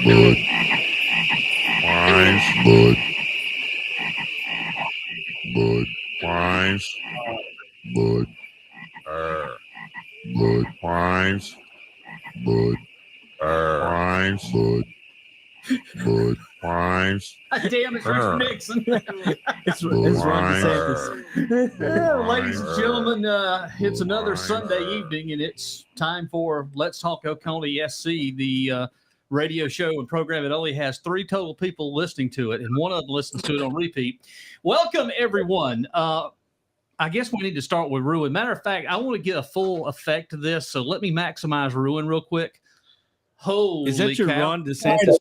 Bud. Wines. Bud. Bud. Wines. Bud. Bud. Wines. Bud. Wines. Bud. Bud. Wines. Damn, it's Richard Nixon. It's Ron DeSantis. Ladies and gentlemen, it's another Sunday evening, and it's time for Let's Talk Oconee SC, the radio show and program. It only has 3 total people listening to it, and one of them listens to it on repeat. Welcome, everyone. I guess we need to start with Ruin. Matter of fact, I want to get a full effect of this, so let me maximize Ruin real quick. Holy Is that your cow. Ron DeSantis?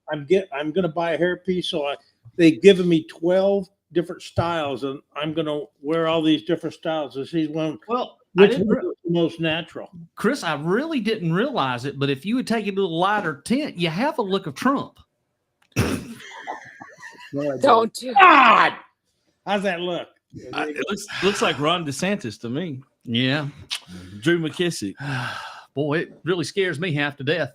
I'm going to buy a hairpiece, so they've given me 12 different styles, and I'm going to wear all these different styles to see which one is the most natural. Chris, I really didn't realize it, but if you would take it to a lighter tint, you have a look of Trump. Don't you? God! How's that look? It looks like Ron DeSantis to me. Yeah. Drew McKissick. Boy, it really scares me half to death.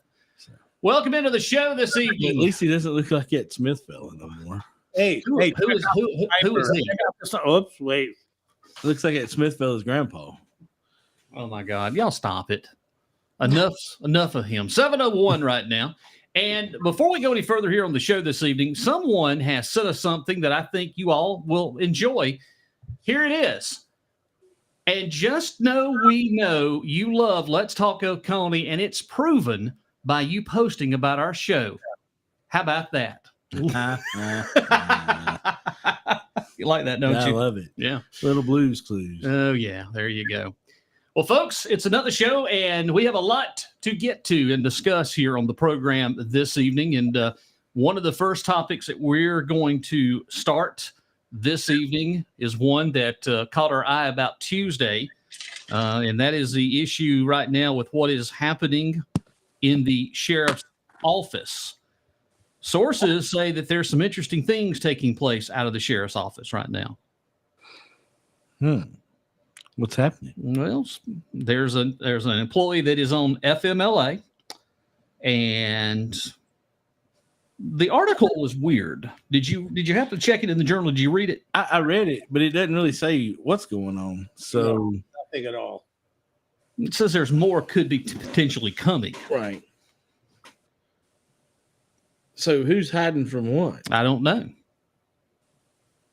Welcome into the show this evening. At least he doesn't look like that Smith fella no more. Hey, Who is he? Oops, wait. Looks like that Smith fella's grandpa. Oh my God, y'all stop it! Enough of him. 7:01 right now. And before we go any further here on the show this evening, someone has sent us something that I think you all will enjoy. Here it is. And just know we know you love Let's Talk Oconee, and it's proven by you posting about our show. How about that? You like that, don't you? I love it. Yeah. Little Blues Clues. Oh, yeah. There you go. Well, folks, it's another show, and we have a lot to get to and discuss here on the program this evening. And one of the first topics that we're going to start this evening is one that caught our eye about Tuesday, and that is the issue right now with what is happening in the sheriff's office. Sources say that there's some interesting things taking place out of the sheriff's office right now. What's happening? Well, there's an employee that is on FMLA, and the article was weird. Did you have to check it in the journal? Did you read it? I read it, but it doesn't really say what's going on. So Nothing at all. It says there's more could be potentially coming. Right. So who's hiding from what? I don't know.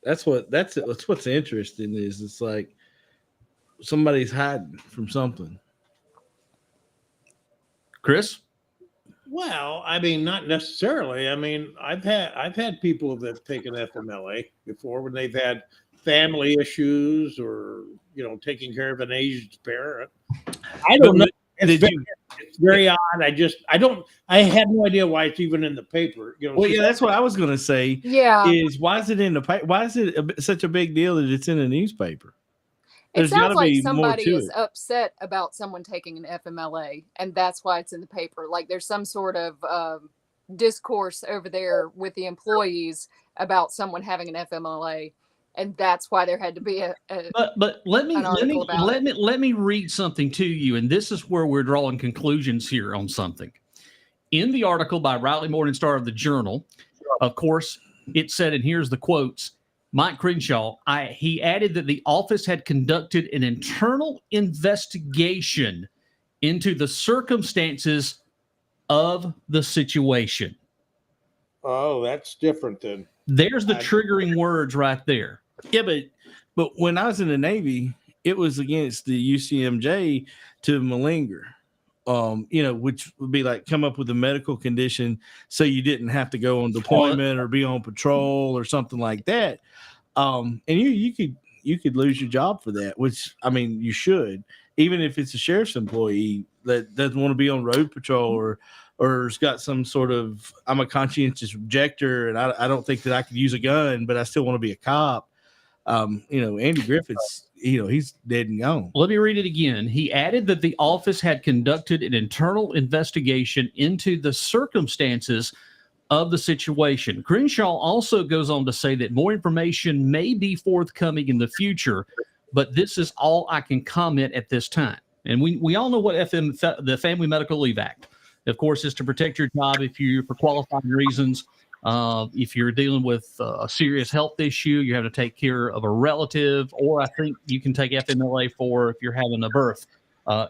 That's what's interesting is it's like somebody's hiding from something. Chris? Well, I mean, not necessarily. I mean, I've had people that have taken FMLA before when they've had family issues or taking care of an aged parent. I don't know. It's very odd. I had no idea why it's even in the paper. Well, yeah, that's what I was going to say. Yeah. Is why is it in the paper? Why is it such a big deal that it's in a newspaper? It sounds like somebody is upset about someone taking an FMLA, and that's why it's in the paper. Like there's some sort of discourse over there with the employees about someone having an FMLA, and that's why there had to be But let me read something to you, and this is where we're drawing conclusions here on something. In the article by Riley Morningstar of the Journal, of course, it said, and here's the quotes. Mike Crenshaw, he added that the office had conducted an internal investigation into the circumstances of the situation. Oh, that's different then. There's the triggering words right there. Yeah, but when I was in the Navy, it was against the UCMJ to malinger, which would be like come up with a medical condition so you didn't have to go on deployment or be on patrol or something like that. And you could lose your job for that, which I mean you should, even if it's a sheriff's employee that doesn't want to be on road patrol or has got some sort of I'm a conscientious objector and I don't think that I could use a gun, but I still want to be a cop. Andy Griffith's, he's dead and gone. Let me read it again. He added that the office had conducted an internal investigation into the circumstances of the situation. Crenshaw also goes on to say that more information may be forthcoming in the future, but this is all I can comment at this time. And we all know what the Family Medical Leave Act. Of course, it's to protect your job if you, for qualifying reasons. If you're dealing with a serious health issue, you have to take care of a relative, or I think you can take FMLA for if you're having a birth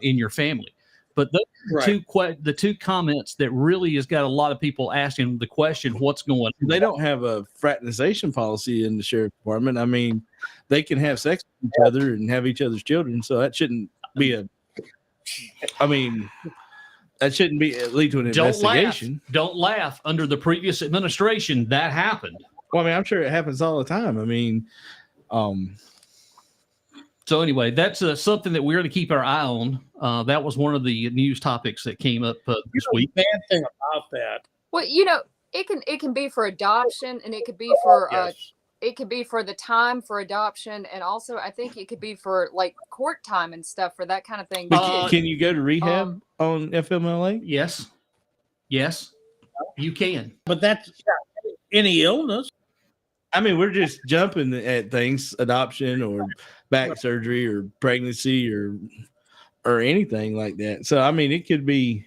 in your family. But those are the two comments that really has got a lot of people asking the question, what's going on? They don't have a fraternization policy in the sheriff department. I mean, they can have sex with each other and have each other's children. So that shouldn't be that shouldn't lead to an investigation. Don't laugh. Under the previous administration, that happened. Well, I mean, I'm sure it happens all the time. I mean, so anyway, that's something that we're going to keep our eye on. That was one of the news topics that came up this week. The bad thing about that. Well, it can be for adoption, and it could be for it could be for the time for adoption, and also I think it could be for like court time and stuff for that kind of thing. Can you go to rehab on FMLA? Yes, you can. But that's any illness. I mean, we're just jumping at things: adoption or back surgery or pregnancy or anything like that. So I mean, it could be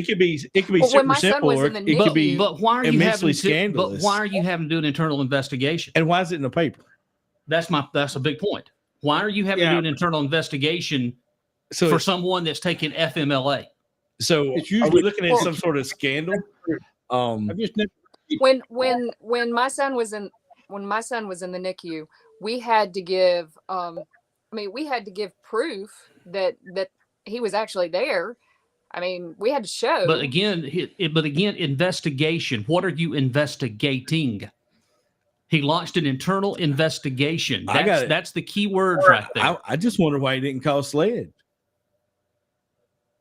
super simple, or it could be. But why are you immensely having scandalous? But why are you having to do an internal investigation? And why is it in the paper? That's a big point. Why are you having to do an internal investigation for someone that's taking FMLA? So are we looking at some sort of scandal? When my son was in the NICU, we had to give proof that he was actually there. I mean, we had to show. But again, investigation. What are you investigating? He launched an internal investigation. That's the key word right there. I just wonder why he didn't call SLED.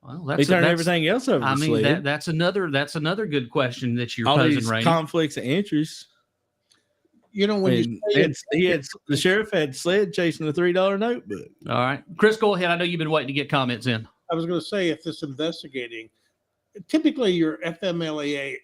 Well, he turned everything else over to SLED. That's another good question that you're all posing, these Rannie. Conflicts of interest. When the sheriff had SLED chasing a $3 notebook. All right, Chris, go ahead. I know you've been waiting to get comments in. I was going to say, if this investigating, typically your FMLA,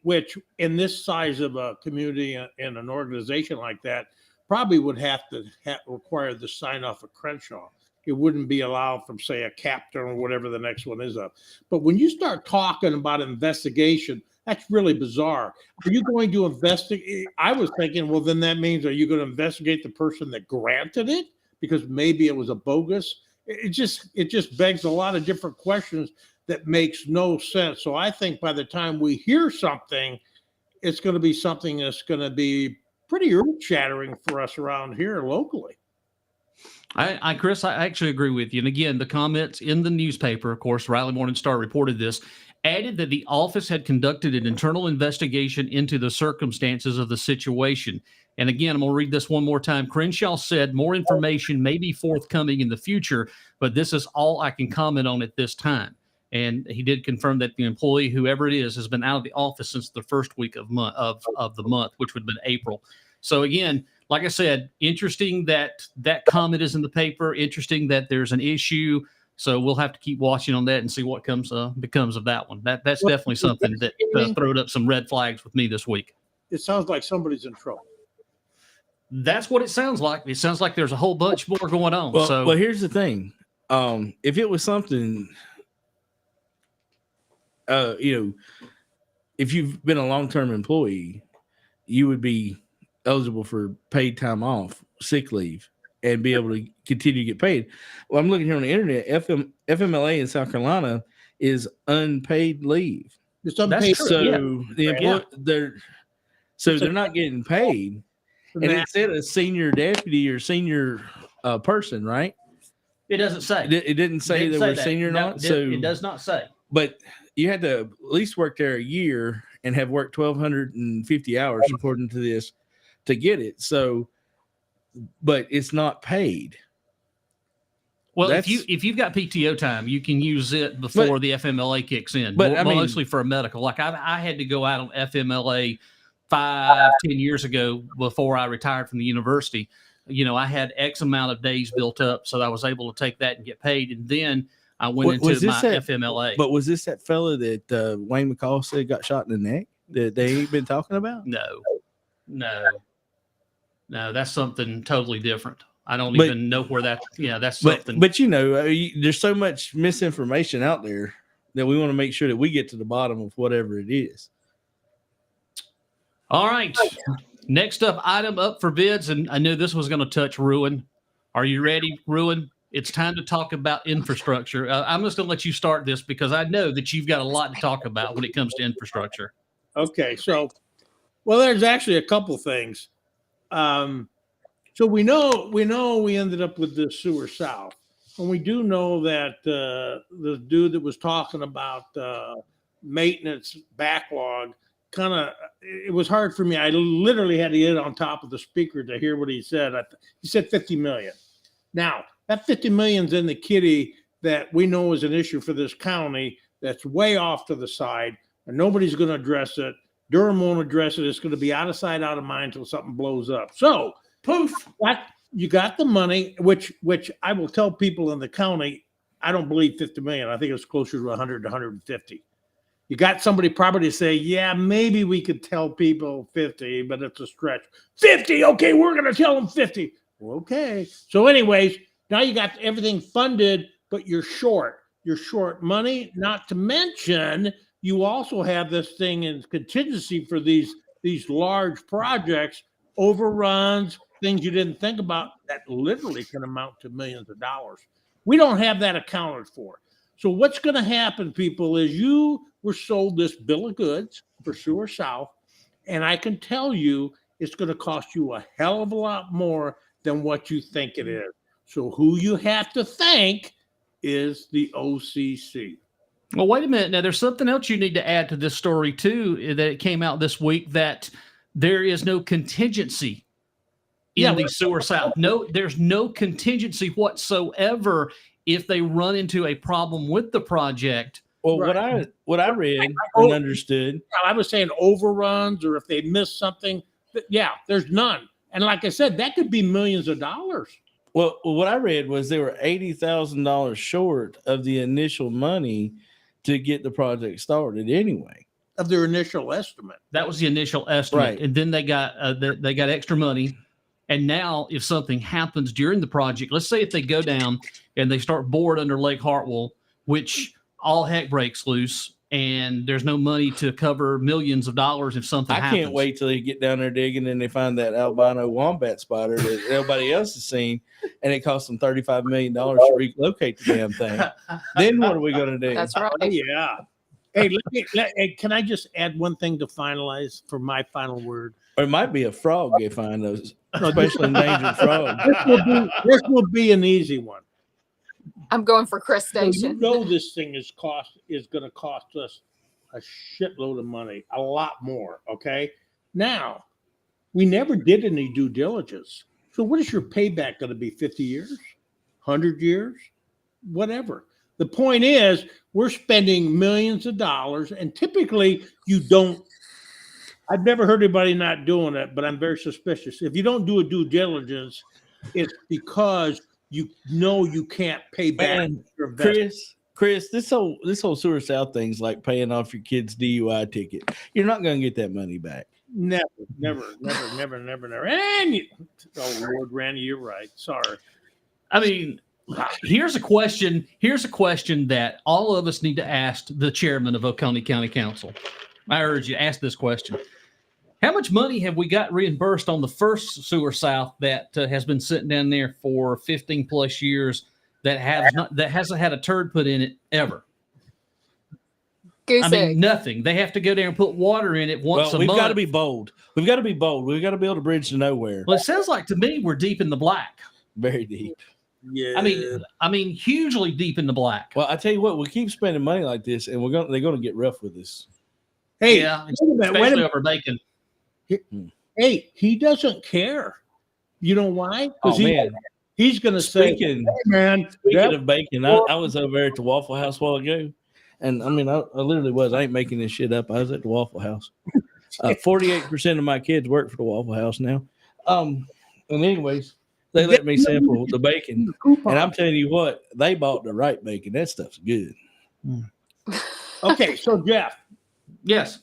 which in this size of a community and an organization like that, probably would have to require the sign off of Crenshaw. It wouldn't be allowed from, say, a captain or whatever the next one is up. But when you start talking about investigation, that's really bizarre. Are you going to investigate? I was thinking, well, then that means, are you going to investigate the person that granted it? Because maybe it was a bogus. It just begs a lot of different questions that makes no sense. So I think by the time we hear something, it's going to be something that's going to be pretty earth-shattering for us around here locally. Chris, I actually agree with you. And again, the comments in the newspaper, of course, Raleigh Morning Star reported this, added that the office had conducted an internal investigation into the circumstances of the situation. And again, I'm going to read this one more time. Crenshaw said more information may be forthcoming in the future, but this is all I can comment on at this time. And he did confirm that the employee, whoever it is, has been out of the office since the first week of the month, which would have been April. So again, like I said, interesting that comment is in the paper. Interesting that there's an issue. So we'll have to keep watching on that and see what becomes of that one. That's definitely something that throwed up some red flags with me this week. It sounds like somebody's in trouble. That's what it sounds like. It sounds like there's a whole bunch more going on. Well, here's the thing. If it was something, if you've been a long-term employee, you would be eligible for paid time off, sick leave, and be able to continue to get paid. Well, I'm looking here on the internet. FMLA in South Carolina is unpaid leave. It's unpaid. So they're not getting paid. And it said a senior deputy or senior person, right? It doesn't say. It didn't say they were senior or not. So it does not say. But you had to at least work there a year and have worked 1,250 hours, according to this, to get it. So, but it's not paid. Well, if you've got PTO time, you can use it before the FMLA kicks in. But mostly for a medical. Like I had to go out on FMLA 5-10 years ago before I retired from the university. I had X amount of days built up, so I was able to take that and get paid. And then I went into my FMLA. But was this that fella that Wayne McCall said got shot in the neck that they ain't been talking about? No, that's something totally different. I don't even know where that. Yeah, that's something. But there's so much misinformation out there that we want to make sure that we get to the bottom of whatever it is. All right. Next up, item up for bids, and I knew this was going to touch Ruin. Are you ready, Ruin? It's time to talk about infrastructure. I'm just going to let you start this because I know that you've got a lot to talk about when it comes to infrastructure. Okay, so, well, there's actually a couple things. So we know we ended up with the sewer south, and we do know that the dude that was talking about maintenance backlog, it was hard for me. I literally had to get on top of the speaker to hear what he said. He said 50 million. Now that 50 million's in the kitty that we know is an issue for this county that's way off to the side, and nobody's going to address it. Durham won't address it. It's going to be out of sight, out of mind until something blows up. So poof, you got the money, which I will tell people in the county, I don't believe 50 million. I think it's closer to 100 to 150. You got somebody probably to say, yeah, maybe we could tell people 50, but it's a stretch. 50, okay, we're going to tell them 50. Well, okay. So anyways, now you got everything funded, but you're short. You're short money, not to mention you also have this thing in contingency for these large projects, overruns, things you didn't think about that literally can amount to millions of dollars. We don't have that accounted for. So what's going to happen, people, is you were sold this bill of goods for Sewer South, and I can tell you it's going to cost you a hell of a lot more than what you think it is. So who you have to thank is the OCC. Well, wait a minute. Now, there's something else you need to add to this story, too, that it came out this week, that there is no contingency in the Sewer South. No, there's no contingency whatsoever if they run into a problem with the project. Well, right. what I read and understood, I was saying overruns, or if they miss something, yeah, there's none. And like I said, that could be millions of dollars. Well, what I read was they were $80,000 short of the initial money to get the project started anyway. Of their initial estimate. That was the initial estimate. Right. And then they got extra money. And now if something happens during the project, let's say if they go down and they start bored under Lake Hartwell, which all heck breaks loose, and there's no money to cover millions of dollars if something happens. I can't wait till they get down there digging and they find that albino wombat spider that nobody else has seen, and it costs them $35 million to relocate the damn thing. Then what are we going to do? That's right. Yeah. Hey, can I just add one thing to finalize for my final word? Or it might be a frog they find those, especially endangered frogs. This will be an easy one. I'm going for crustacean. So you know this thing is going to cost us a shitload of money, a lot more. Okay. Now, we never did any due diligence. So what is your payback going to be? 50 years, 100 years, whatever. The point is, we're spending millions of dollars, and typically you don't. I've never heard anybody not doing it, but I'm very suspicious. If you don't do a due diligence, it's because you know you can't pay back your investment. Chris, this whole Sewer South thing's like paying off your kid's DUI ticket. You're not going to get that money back. Never. And oh Lord, Rannie, you're right. Sorry. I mean, here's a question that all of us need to ask the chairman of Oconee County Council. I urge you to ask this question. How much money have we got reimbursed on the first Sewer South that has been sitting down there for 15 plus years that hasn't had a turd put in it ever? Nothing. They have to go there and put water in it once a month. We've got to be bold. We've got to build a bridge to nowhere. Well, it sounds like to me we're deep in the black. Very deep. Yeah. I mean, hugely deep in the black. Well, I tell you what, we keep spending money like this, and they're going to get rough with us. Hey, yeah, especially over bacon. Hey, he doesn't care. You know why? Oh, man. He's going to say, hey, man. Speaking of bacon, I was over there at the Waffle House a while ago. And I mean, I literally was. I ain't making this shit up. I was at the Waffle House. 48% of my kids work for the Waffle House now. And anyways, they let me sample the bacon. And I'm telling you what, they bought the right bacon. That stuff's good. Okay, so Jeff. Yes.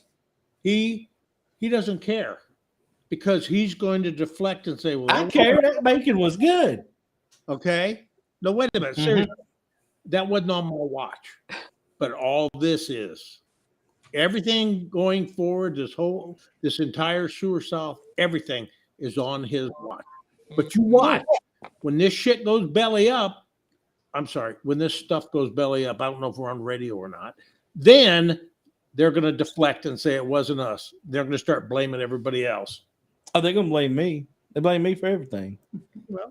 He doesn't care because he's going to deflect and say, well, I care. That bacon was good. Okay. No, wait a minute. Seriously. That wasn't on my watch. But all this is everything going forward. This entire sewer south, everything is on his watch. But you watch when this shit goes belly up. I'm sorry, when this stuff goes belly up. I don't know if we're on radio or not. Then they're going to deflect and say it wasn't us. They're going to start blaming everybody else. Oh, they're going to blame me. They blame me for everything. Well,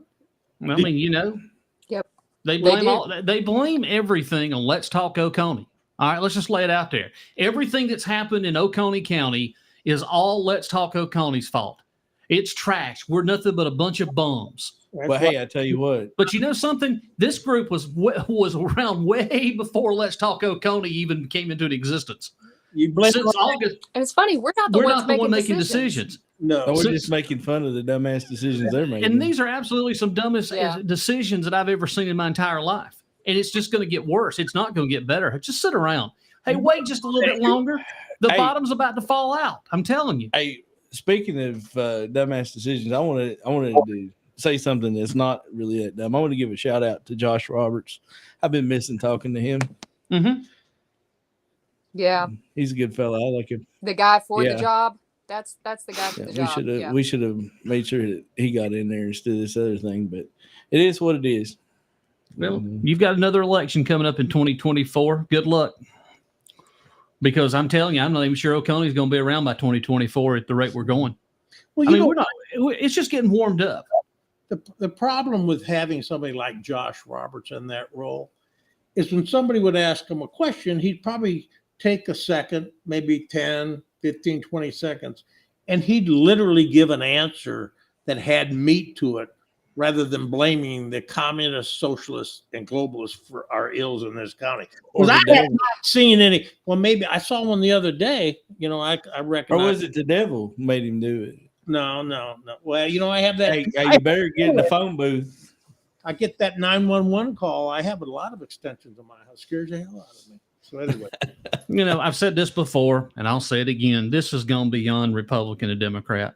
I mean, Yep. They blame everything on Let's Talk Oconee. All right, let's just lay it out there. Everything that's happened in Oconee County is all Let's Talk Oconee's fault. It's trash. We're nothing but a bunch of bums. But hey, I tell you what. But you know something? This group was around way before Let's Talk Oconee even came into existence. Since August, and it's funny, we're not the one making decisions. No, we're just making fun of the dumbass decisions they're making. And these are absolutely some dumbest decisions that I've ever seen in my entire life. And it's just going to get worse. It's not going to get better. Just sit around. Hey, wait just a little bit longer. The bottom's about to fall out. I'm telling you. Hey, speaking of dumbass decisions, I wanted to say something that's not really that dumb. I want to give a shout out to Josh Roberts. I've been missing talking to him. Mm-hmm. Yeah, he's a good fellow. I like him. The guy for the job. That's the guy for the job. We should have made sure that he got in there instead of this other thing. But it is what it is. Well, you've got another election coming up in 2024. Good luck. Because I'm telling you, I'm not even sure Oconee's going to be around by 2024 at the rate we're going. Well, we're not. It's just getting warmed up. The problem with having somebody like Josh Roberts in that role is when somebody would ask him a question, he'd probably take a second, maybe 10, 15, 20 seconds, and he'd literally give an answer that had meat to it rather than blaming the communists, socialists, and globalists for our ills in this county. Because I have not seen any. Well, maybe I saw one the other day. I reckon. Or was it the devil made him do it? No. Well, I have that. Hey, you better get in the phone booth. I get that 911 call. I have a lot of extensions in my house. Scares the hell out of me. So anyway. I've said this before, and I'll say it again. This has gone beyond Republican and Democrat.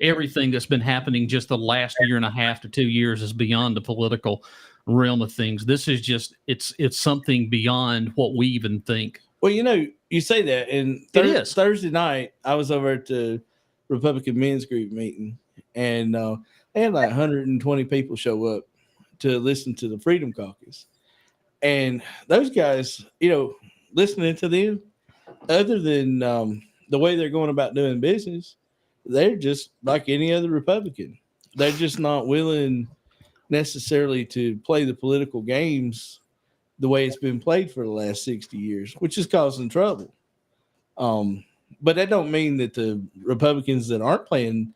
Everything that's been happening just the last year and a half to 2 years is beyond the political realm of things. This is just, it's something beyond what we even think. Well, you say that, and Thursday night, I was over at the Republican men's group meeting, and they had like 120 people show up to listen to the Freedom Caucus. And those guys, listening to them, other than the way they're going about doing business, they're just like any other Republican. They're just not willing necessarily to play the political games the way it's been played for the last 60 years, which is causing trouble. But that don't mean that the Republicans that aren't playing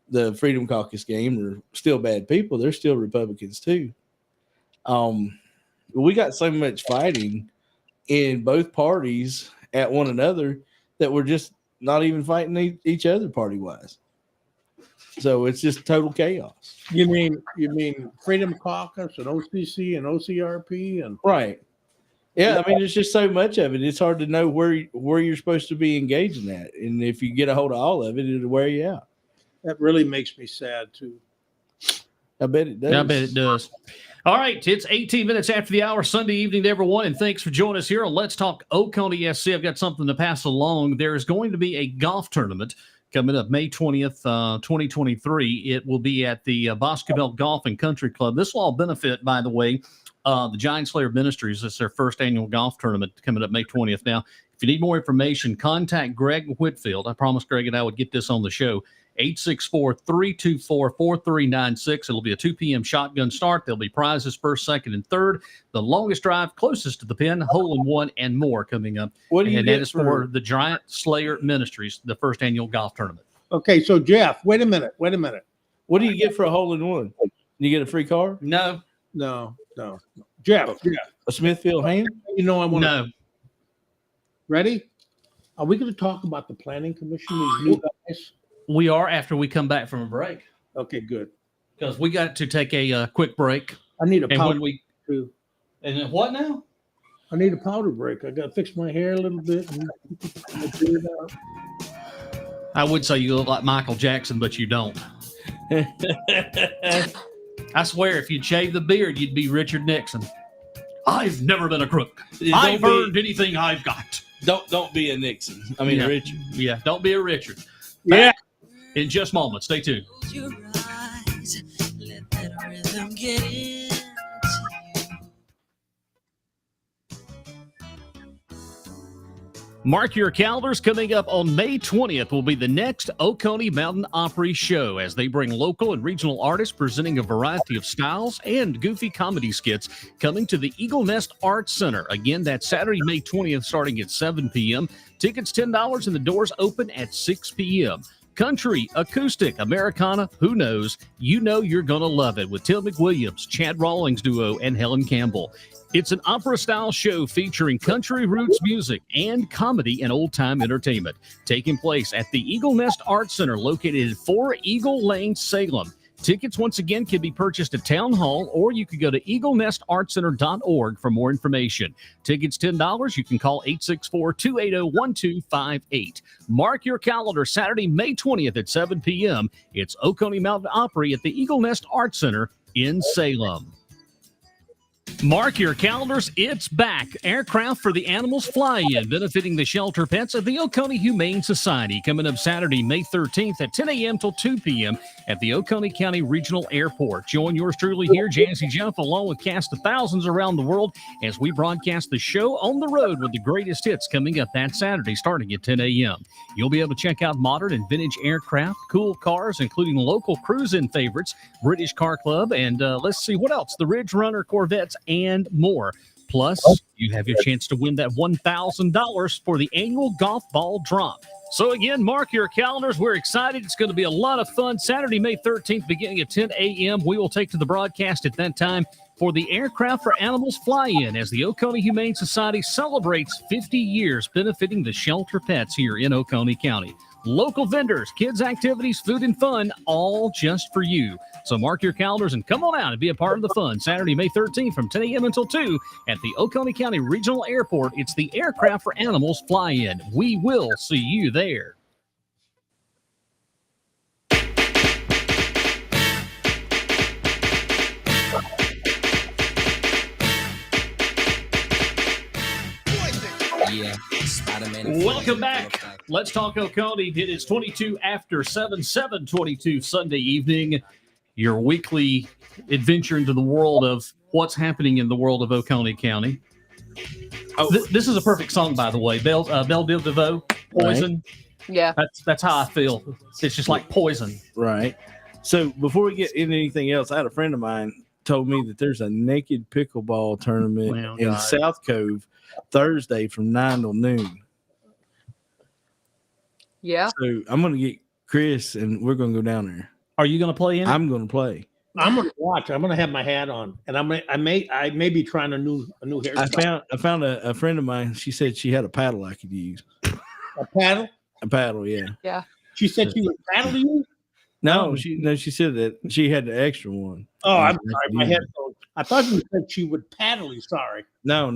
the Freedom Caucus game are still bad people. They're still Republicans too. We got so much fighting in both parties at one another that we're just not even fighting each other party wise. So it's just total chaos. You mean Freedom Caucus and OCC and OCRP and right? Yeah, there's just so much of it. It's hard to know where you're supposed to be engaging at, and if you get a hold of all of it, it'll wear you out. That really makes me sad too. I bet it does. All right, it's 18 minutes after the hour, Sunday evening to everyone, and thanks for joining us here on Let's Talk Oconee SC. I've got something to pass along. There is going to be a golf tournament coming up May 20th, 2023. It will be at the Boscobel Golf and Country Club. This will all benefit, by the way, the Giant Slayer Ministries. It's their first annual golf tournament coming up May 20th. Now, if you need more information, contact Greg Whitfield. I promised Greg and I would get this on the show. 864-324-4396. It'll be a 2 p.m. shotgun start. There'll be prizes first, second, and third. The longest drive closest to the pin, hole in one, and more coming up. What do you and get that is for the Giant Slayer Ministries, the first annual golf tournament. Okay, so Jeff, wait a minute. What do you get for a hole in one? You get a free car? No. Jeff. A Smithfield hand? I want No. Ready? Are we going to talk about the planning commission? These new guys? We are after we come back from a break. Okay, good. Because we got to take a quick break. I need a powder too. And then what now? I need a powder break. I got to fix my hair a little bit. I would say you look like Michael Jackson, but you don't. I swear, if you'd shave the beard, you'd be Richard Nixon. I've never been a crook. I've earned anything I've got. Don't be a Nixon. I mean, Yeah. a Richard. Yeah, don't be a Richard. Yeah. Back in just moments. Stay tuned. Close your eyes, let that rhythm get into you. Mark your calendars. Coming up on May 20th will be the next Oconee Mountain Opry show as they bring local and regional artists presenting a variety of styles and goofy comedy skits coming to the Eagle Nest Arts Center. Again, that's Saturday, May 20th, starting at 7 p.m. Tickets $10 and the doors open at 6 p.m. Country, acoustic, Americana, who knows? You know you're going to love it with Tim McWilliams, Chad Rawlings Duo, and Helen Campbell. It's an opera-style show featuring country roots music and comedy and old-time entertainment, taking place at the Eagle Nest Arts Center located at 4 Eagle Lane, Salem. Tickets, once again, can be purchased at Town Hall, or you can go to eaglenestartcenter.org for more information. Tickets $10. You can call 864-280-1258. Mark your calendar, Saturday, May 20th at 7 p.m. It's Oconee Mountain Opry at the Eagle Nest Arts Center in Salem. Mark your calendars, it's back. Aircraft for the Animals Fly-In, benefiting the shelter pets of the Oconee Humane Society, coming up Saturday, May 13th at 10 a.m. till 2 p.m. at the Oconee County Regional Airport. Join yours truly here, Jazzy Jeff, along with cast of thousands around the world as we broadcast the show on the road with the greatest hits coming up that Saturday starting at 10 a.m. You'll be able to check out modern and vintage aircraft, cool cars, including local cruise-in favorites, British Car Club, and let's see what else, the Ridge Runner Corvettes, and more. Plus, you have your chance to win that $1,000 for the annual golf ball drop. So again, mark your calendars. We're excited. It's going to be a lot of fun. Saturday, May 13th, beginning at 10 a.m. We will take to the broadcast at that time for the Aircraft for Animals Fly-In as the Oconee Humane Society celebrates 50 years benefiting the shelter pets here in Oconee County. Local vendors, kids' activities, food, and fun, all just for you. So mark your calendars and come on out and be a part of the fun. Saturday, May 13th from 10 a.m. until 2 at the Oconee County Regional Airport. It's the Aircraft for Animals Fly-In. We will see you there. Yeah. Welcome back. Let's talk Oconee. It is 22 after 7, 7:22 Sunday evening. Your weekly adventure into the world of what's happening in the world of Oconee County. Oh, this is a perfect song, by the way. Belle Biv DeVoe, Poison. Right. Yeah. That's how I feel. It's just like poison. Right. So before we get into anything else, I had a friend of mine told me that there's a naked pickleball tournament in South Cove Thursday from 9 till noon. Yeah. So I'm going to get Chris and we're going to go down there. Are you going to play in it? I'm going to play. I'm going to watch. I'm going to have my hat on, and I may be trying a new hairstyle. I found a friend of mine. She said she had a paddle I could use. A paddle? A paddle, yeah. Yeah. She said she would paddle you? No, she said that she had the extra one. Oh, I'm sorry. My headphones. I thought you said she would paddle you. Sorry. No.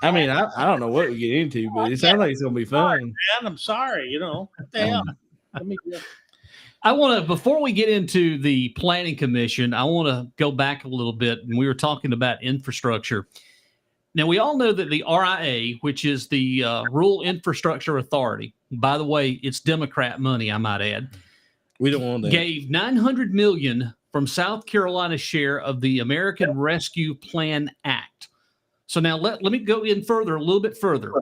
I mean, I don't know what we get into, but it sounds like it's going to be fun. Man, I'm sorry. You know, what the hell? Let me I want to, before we get into the Planning Commission, I want to go back a little bit. And we were talking about infrastructure. Now, we all know that the RIA, which is the Rural Infrastructure Authority, by the way, it's Democrat money, I might add. We don't want that. Gave $900 million from South Carolina's share of the American Rescue Plan Act. So now let me go in further, a little bit further.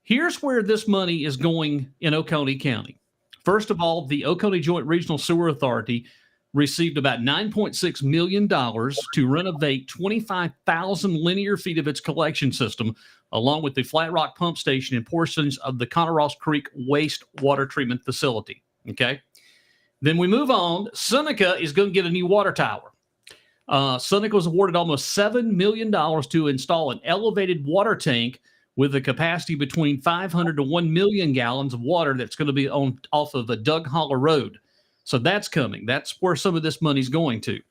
Here's where this money is going in Oconee County. First of all, the Oconee Joint Regional Sewer Authority received about $9.6 million to renovate 25,000 linear feet of its collection system, along with the Flat Rock Pump Station and portions of the Conneross Creek Wastewater Treatment Facility. Okay. Then we move on. Seneca is going to get a new water tower. Seneca was awarded almost $7 million to install an elevated water tank with a capacity between 500 to 1 million gallons of water that's going to be off of a Doug Holler Road. So that's coming. That's where some of this money's going to.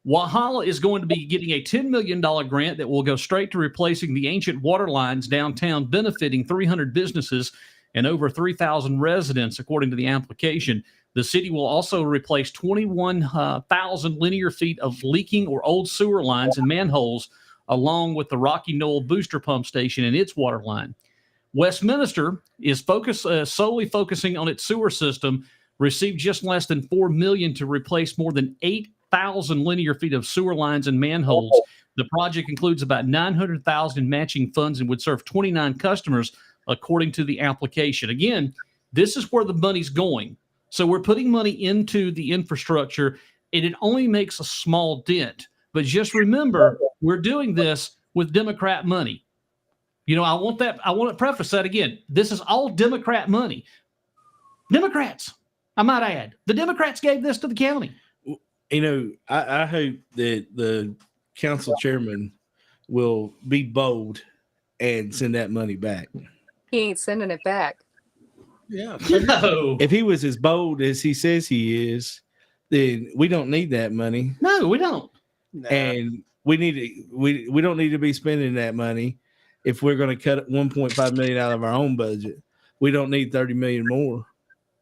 Wahala is going to be getting a $10 million grant that will go straight to replacing the ancient water lines downtown, benefiting 300 businesses and over 3,000 residents, according to the application. The city will also replace 21,000 linear feet of leaking or old sewer lines and manholes along with the Rocky Knoll Booster Pump Station and its water line. Westminster is solely focusing on its sewer system, received just less than $4 million to replace more than 8,000 linear feet of sewer lines and manholes. The project includes about $900,000 in matching funds and would serve 29 customers, according to the application. Again, this is where the money's going. So we're putting money into the infrastructure, and it only makes a small dent. But just remember, we're doing this with Democrat money. I want to preface that again. This is all Democrat money. Democrats, I might add. The Democrats gave this to the county. I hope that the council chairman will be bold and send that money back. He ain't sending it back. Yeah. No. If he was as bold as he says he is, then we don't need that money. No, we don't. Nah. And we don't need to be spending that money if we're going to cut $1.5 million out of our own budget. We don't need $30 million more.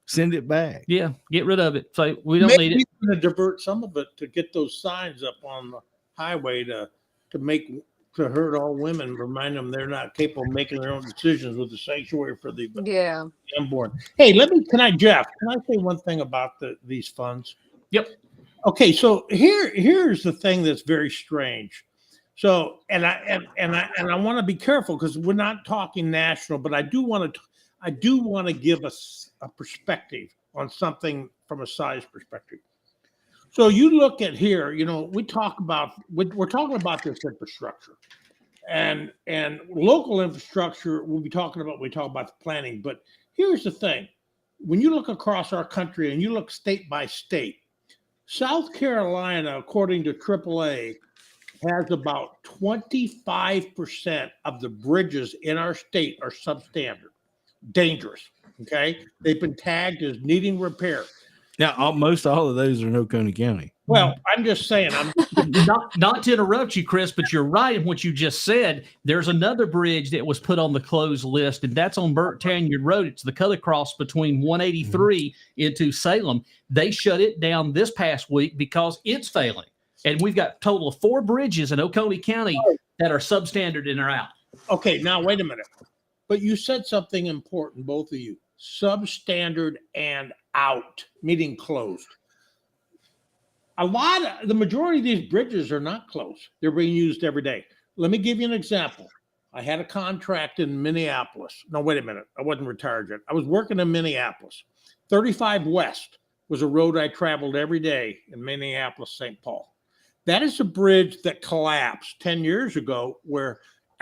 Send it back. Yeah, get rid of it. So we don't need it. We're going to divert some of it to get those signs up on the highway to hurt all women, remind them they're not capable of making their own decisions with the sanctuary for the unborn. Hey, can I say one thing about these funds? Yep. Okay, so here's the thing that's very strange. So, and I want to be careful because we're not talking national, but I do want to give us a perspective on something from a size perspective. So you look at here, we're talking about this infrastructure, and local infrastructure. We talk about the planning. But here's the thing: when you look across our country and you look state by state, South Carolina, according to AAA, has about 25% of the bridges in our state are substandard, dangerous. Okay, they've been tagged as needing repair. Now, almost all of those are in Oconee County. Well, I'm just saying. Not to interrupt you, Chris, but you're right in what you just said. There's another bridge that was put on the closed list, and that's on Burt Tanyard Road. It's the cut across between 183 into Salem. They shut it down this past week because it's failing. And we've got a total of 4 bridges in Oconee County that are substandard and are out. Okay, now wait a minute. But you said something important, both of you. Substandard and out, meaning closed. The majority of these bridges are not closed. They're being used every day. Let me give you an example. I had a contract in Minneapolis. No, wait a minute. I wasn't retired yet. I was working in Minneapolis. 35 West was a road I traveled every day in Minneapolis, St. Paul. That is a bridge that collapsed 10 years ago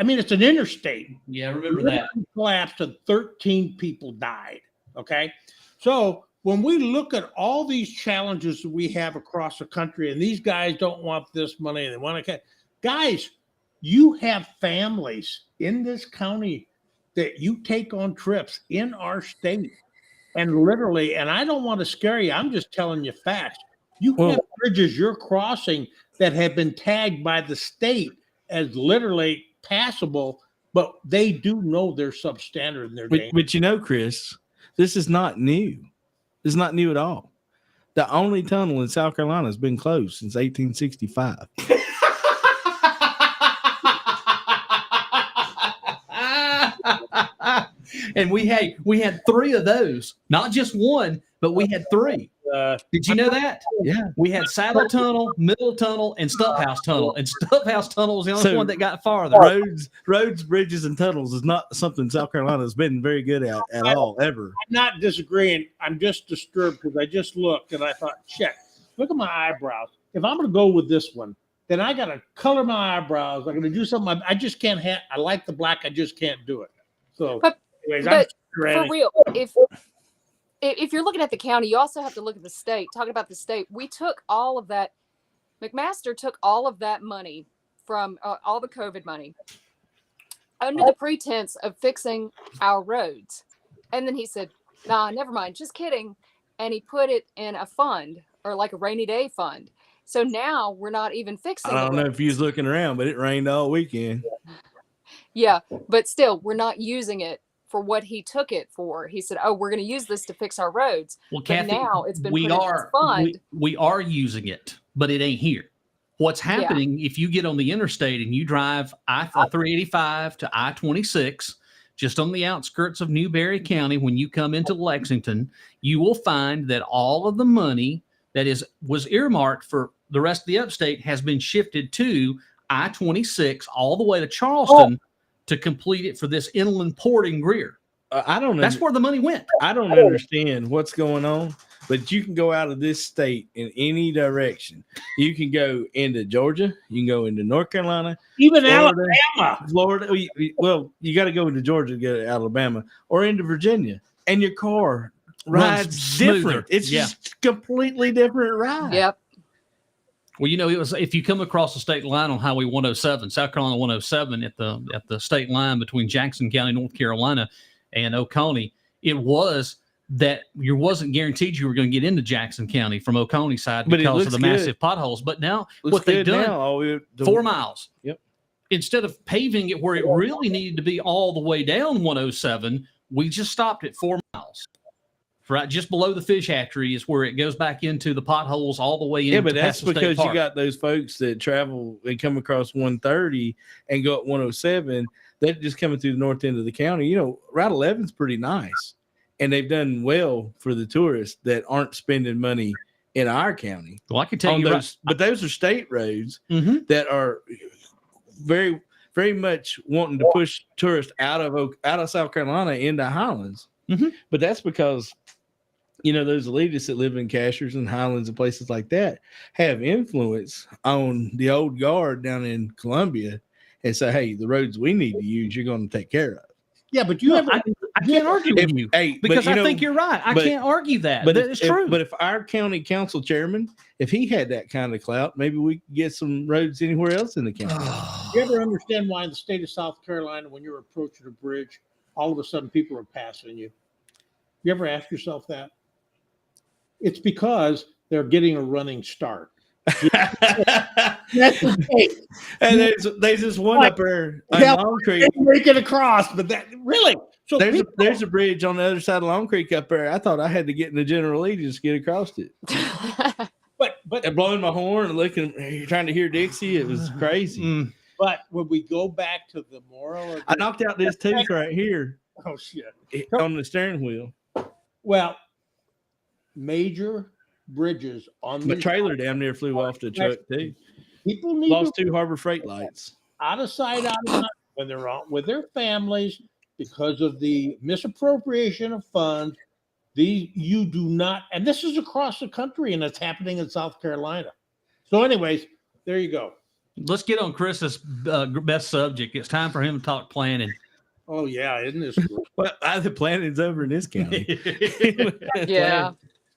it's an interstate. Yeah, I remember that. It collapsed and 13 people died. Okay. So when we look at all these challenges that we have across the country, and these guys don't want this money and they want to guys, you have families in this county that you take on trips in our state. And literally, and I don't want to scare you, I'm just telling you facts. You have bridges you're crossing that have been tagged by the state as literally passable, but they do know they're substandard in their game. But Chris, this is not new. It's not new at all. The only tunnel in South Carolina has been closed since 1865. And we had 3 of those, not just one, but we had 3. Did you know that? Yeah. We had Saddle Tunnel, Middle Tunnel, and Stuff House Tunnel. And Stuff House Tunnel was the only one that got farther. Roads, bridges, and tunnels is not something South Carolina has been very good at all, ever. I'm not disagreeing. I'm just disturbed because I just looked and I thought, look at my eyebrows. If I'm going to go with this one, then I got to color my eyebrows. I'm going to do something. I just can't I like the black. I just can't do it. So, anyways, but for real, if you're looking at the county, you also have to look at the state. Talking about the state, we took all of that. McMaster took all of that money from all the COVID money under the pretense of fixing our roads. And then he said, nah, never mind, just kidding. And he put it in a fund or like a rainy day fund. So now we're not even fixing it. I don't know if you was looking around, but it rained all weekend. Yeah, but still, we're not using it for what he took it for. He said, "Oh, we're going to use this to fix our roads." Well, Cathy, now it's been put in this fund. We are using it, but it ain't here. What's happening if you get on the interstate and you drive I-385 to I-26, just on the outskirts of Newberry County, when you come into Lexington, you will find that all of the money that was earmarked for the rest of the upstate has been shifted to I-26 all the way to Charleston to complete it for this inland port in Greer. That's where the money went. I don't understand what's going on, but you can go out of this state in any direction. You can go into Georgia. You can go into North Carolina. Even Florida, Alabama. Florida. Well, you got to go into Georgia to go to Alabama or into Virginia. And your car rides different. It's just completely different ride. Yep. Well, it was if you come across the state line on Highway 107, South Carolina 107 at the state line between Jackson County, North Carolina, and Oconee, it was that you wasn't guaranteed you were going to get into Jackson County from Oconee side because of the massive potholes. But now what they've done, 4 miles. Yep. Instead of paving it where it really needed to be all the way down 107, we just stopped at 4 miles. Right, just below the fish hatchery is where it goes back into the potholes all the way in. Yeah, but that's because you got those folks that travel and come across 130 and go up 107. They're just coming through the north end of the county. Route 11's pretty nice, and they've done well for the tourists that aren't spending money in our county. Well, I can tell you, but those are state roads that are very, very much wanting to push tourists out of South Carolina into Highlands. But that's because those elitists that live in Cashers and Highlands and places like that have influence on the old guard down in Columbia and say, hey, the roads we need to use, you're going to take care of. Yeah, but I can't argue with you because I think you're right. I can't argue that. But it's true. But if our county council chairman, if he had that kind of clout, maybe we could get some roads anywhere else in the county. You ever understand why in the state of South Carolina, when you're approaching a bridge, all of a sudden people are passing you? You ever ask yourself that? It's because they're getting a running start. That's the case. And there's this one up there on Long Creek. Make it across, but that really. So there's a bridge on the other side of Long Creek up there. I thought I had to get in the General Lee to just get across it. but and blowing my horn and looking, trying to hear Dixie, it was crazy. But when we go back to the moral, I knocked out this tooth right here. Oh shit! On the steering wheel. Well, major bridges on the trailer damn near flew off the truck too. People need lost 2 Harbor Freight lights. Out of sight, out of mind when they're out with their families because of the misappropriation of funds. You do not, and this is across the country, and it's happening in South Carolina. So, anyways, there you go. Let's get on Chris's best subject. It's time for him to talk planning. Oh yeah, isn't this cool? Well, the planning's over in this county. Yeah.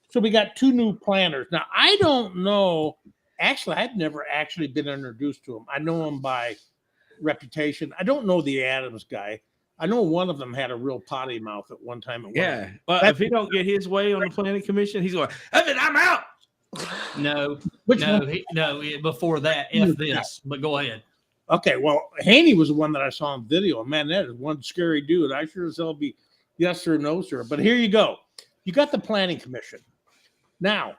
So we got 2 new planners. Now I don't know. Actually, I've never actually been introduced to them. I know them by reputation. I don't know the Adams guy. I know one of them had a real potty mouth at one time. Yeah. Well, if he don't get his way on the planning commission, he's going, I'm out. No, before that, this, but go ahead. Okay, well, Haney was the one that I saw on video. Man, that is one scary dude. I sure as hell be yes sir, no sir. But here you go. You got the planning commission. Now,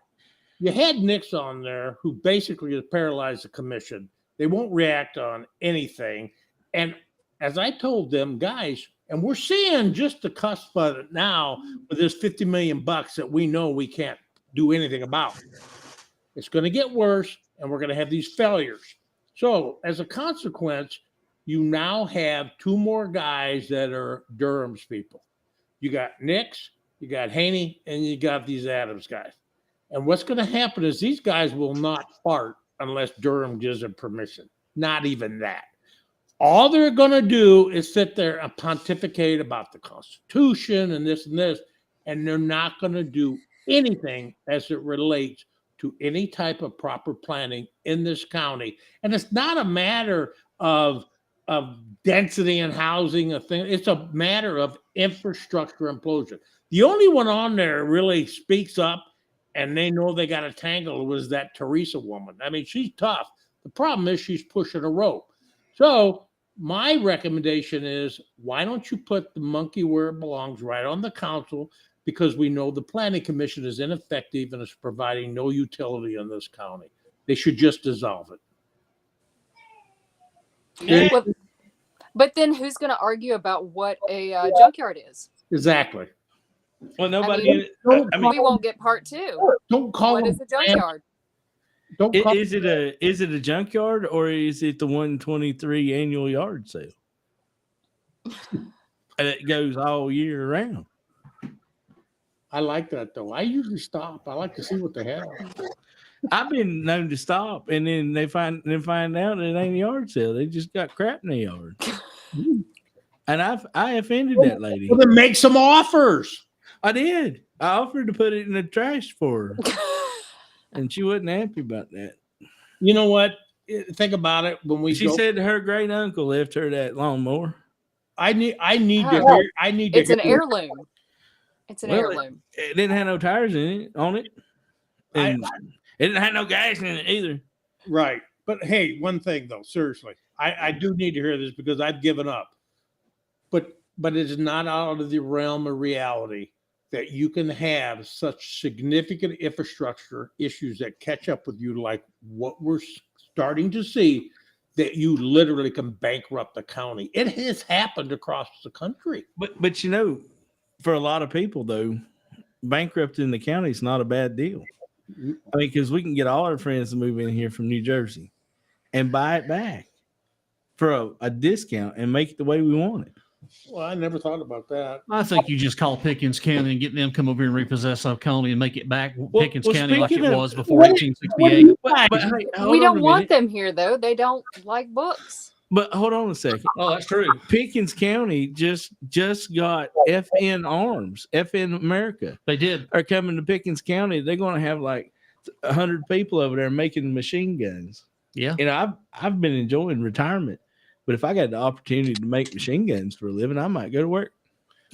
you had Nix on there who basically has paralyzed the commission. They won't react on anything. And as I told them, guys, and we're seeing just the cusp of it now with this $50 million that we know we can't do anything about. It's going to get worse, and we're going to have these failures. So as a consequence, you now have 2 more guys that are Durham's people. You got Nix, you got Haney, and you got these Adams guys. And what's going to happen is these guys will not fart unless Durham gives them permission. Not even that. All they're going to do is sit there and pontificate about the Constitution and this, and they're not going to do anything as it relates to any type of proper planning in this county. And it's not a matter of density and housing, it's a matter of infrastructure implosion. The only one on there really speaks up and they know they got a tangle was that Teresa woman. I mean, she's tough. The problem is she's pushing a rope. So my recommendation is, why don't you put the monkey where it belongs, right on the council? Because we know the planning commission is ineffective and is providing no utility in this county. They should just dissolve it. Yeah, Well, but then who's going to argue about what a junkyard is? exactly. Well, nobody. Don't We won't get part two. Don't call What them is a junkyard? Don't call is it a junkyard or is it the 123 annual yard sale? And it goes all year round. I like that though. I usually stop. I like to see what they have. I've been known to stop, and then they find out it ain't a yard sale. They just got crap in the yard, and I offended that lady. Well, then make some offers. I did. I offered to put it in the trash for her, and she wasn't happy about that. You know what? Think about it. When She said her great uncle left her that lawnmower. I need Oh. to hear. It's an heirloom. It's an heirloom. It didn't have no tires on it, and it didn't have no gas in it either. Right. But hey, one thing though, seriously, I do need to hear this because I've given up. But it's not out of the realm of reality that you can have such significant infrastructure issues that catch up with you, like what we're starting to see, that you literally can bankrupt the county. It has happened across the country. But you know, for a lot of people though, bankrupting the county is not a bad deal. I mean, because we can get all our friends to move in here from New Jersey and buy it back for a discount and make it the way we want it. Well, I never thought about that. I think you just call Pickens County and get them come over here and repossess Oconee and make it back Pickens County like it was before 1868. But hey, We don't want them here, though. They don't like books. But hold on a second. Oh, that's true. Pickens County just got FN Arms, FN America. They did. Are coming to Pickens County. They're going to have like 100 people over there making machine guns. Yeah. You know, I've been enjoying retirement, but if I got the opportunity to make machine guns for a living, I might go to work.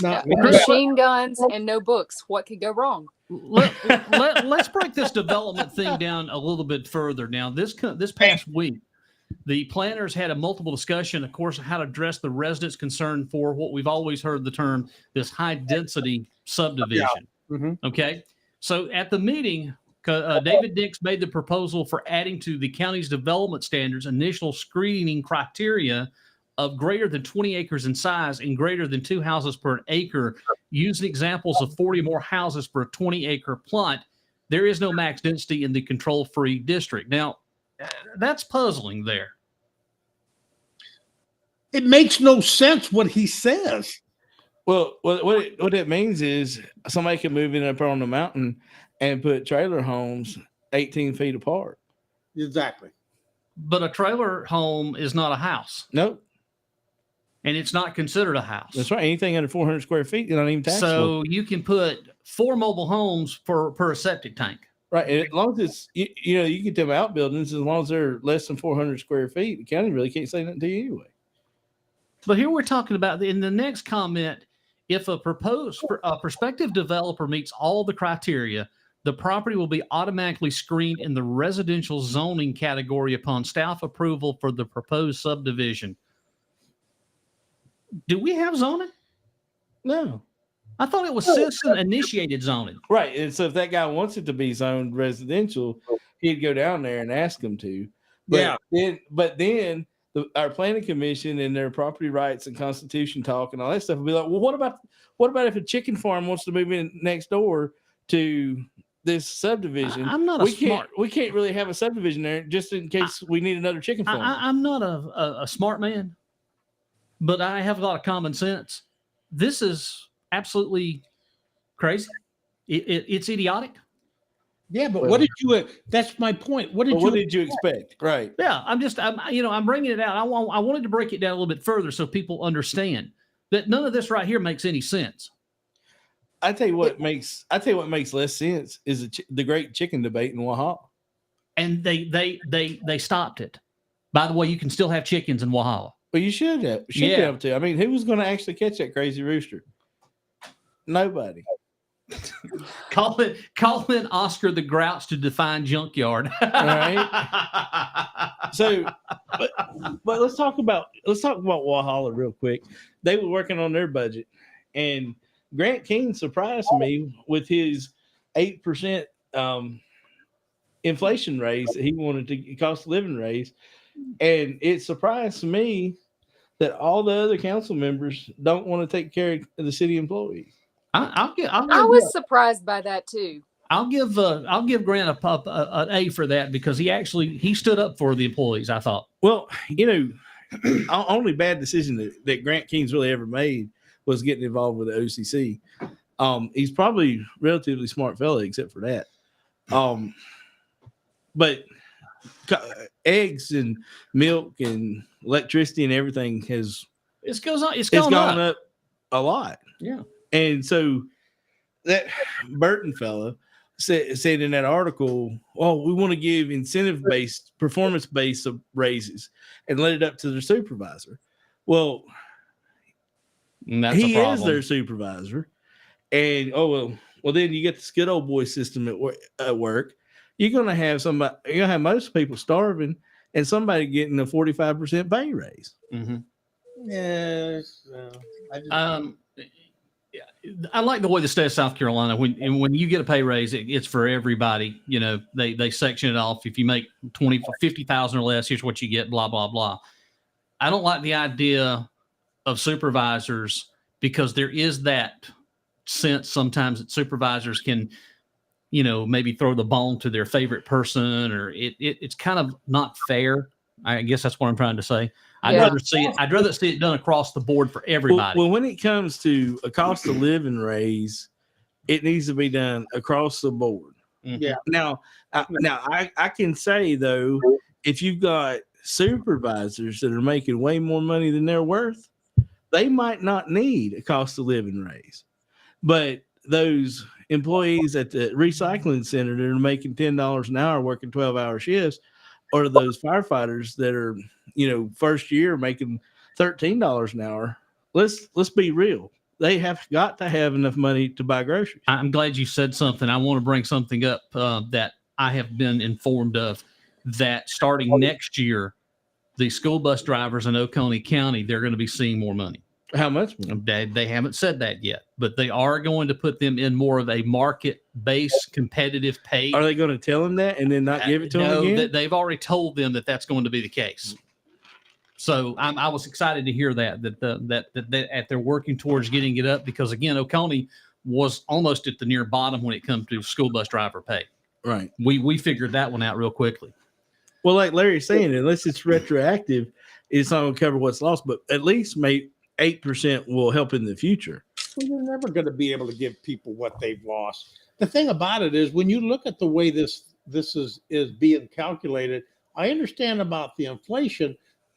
Machine guns and no books. What could go wrong? Let's break this development thing down a little bit further. Now, this past week, the planners had a multiple discussion, of course, of how to address the residents' concern for what we've always heard the term, this high-density subdivision. Yeah. Mm-hmm. Okay? So at the meeting, David Dix made the proposal for adding to the county's development standards initial screening criteria of greater than 20 acres in size and greater than 2 houses per acre, using examples of 40 more houses per 20-acre plot. There is no max density in the control-free district. Now, that's puzzling there. It makes no sense what he says. Well, what it means is somebody can move in up on the mountain and put trailer homes 18 feet apart. Exactly. But a trailer home is not a house. Nope. And it's not considered a house. That's right. Anything under 400 square feet, you're not even taxable. So you can put 4 mobile homes per septic tank. Right. And as long as it's, you know, you get them outbuildings, as long as they're less than 400 square feet, the county really can't say nothing to you anyway. But here we're talking about in the next comment, if a prospective developer meets all the criteria, the property will be automatically screened in the residential zoning category upon staff approval for the proposed subdivision. Do we have zoning? No. I thought it was citizen-initiated zoning. Right. And so if that guy wants it to be zoned residential, he'd go down there and ask him to. But then our planning commission and their property rights and constitution talk and all that stuff will be like, well, what about if a chicken farm wants to move in next door to this subdivision? I'm not we can't really have a subdivision there just in case we need another chicken farm. I'm not a smart man, but I have a lot of common sense. This is absolutely crazy. It's idiotic. Yeah, but what did you? That's my point. What did you expect? Right. Yeah, I'm bringing it out. I wanted to break it down a little bit further so people understand that none of this right here makes any sense. I tell you what makes less sense is the great chicken debate in Waha. And they stopped it. By the way, you can still have chickens in Waha. Well, you should have. Be able to. I mean, who was going to actually catch that crazy rooster? Nobody. Call in Oscar the Grouch to define junkyard. All right. So, but let's talk about Walhalla real quick. They were working on their budget, and Grant King surprised me with his 8% inflation raise that he wanted to cost of living raise. And it surprised me that all the other council members don't want to take care of the city employees. I was surprised by that too. I'll give Grant an A for that because he stood up for the employees. I thought. Well, only bad decision that Grant King's really ever made was getting involved with the OCC. He's probably a relatively smart fella, except for that. But eggs and milk and electricity and everything it's gone up a lot. Yeah. And so that Burton fella said in that article, we want to give incentive-based, performance-based raises and let it up to their supervisor. Well, he is their supervisor. And, then you get this good old boy system at work. You're going to have most people starving and somebody getting a 45% pay raise. Mm-hmm. Yes. I like the way the state of South Carolina, when you get a pay raise, it's for everybody. They section it off. If you make 50,000 or less, here's what you get, blah, blah, blah. I don't like the idea of supervisors because there is that sense sometimes that supervisors can, maybe throw the bone to their favorite person, or it's kind of not fair. I guess that's what I'm trying to say. I'd rather see it done across the board for everybody. Well, when it comes to a cost of living raise, it needs to be done across the board. Mm-hmm. Yeah. Now I can say though, if you've got supervisors that are making way more money than they're worth, they might not need a cost of living raise. But those employees at the recycling center that are making $10 an hour working 12-hour shifts, or those firefighters that are, first year making $13 an hour, let's be real. They have got to have enough money to buy groceries. I'm glad you said something. I want to bring something up that I have been informed of, that starting next year, the school bus drivers in Oconee County, they're going to be seeing more money. How much? They haven't said that yet, but they are going to put them in more of a market-based competitive pay. Are they going to tell them that and then not give it to them again? They've already told them that that's going to be the case. So I was excited to hear that they're working towards getting it up, because again, Oconee was almost at the near bottom when it comes to school bus driver pay. Right. We figured that one out real quickly. Well, like Larry's saying, unless it's retroactive, it's not going to cover what's lost, but at least 8% will help in the future. Well, you're never going to be able to give people what they've lost. The thing about it is, when you look at the way this is being calculated, I understand about the inflation,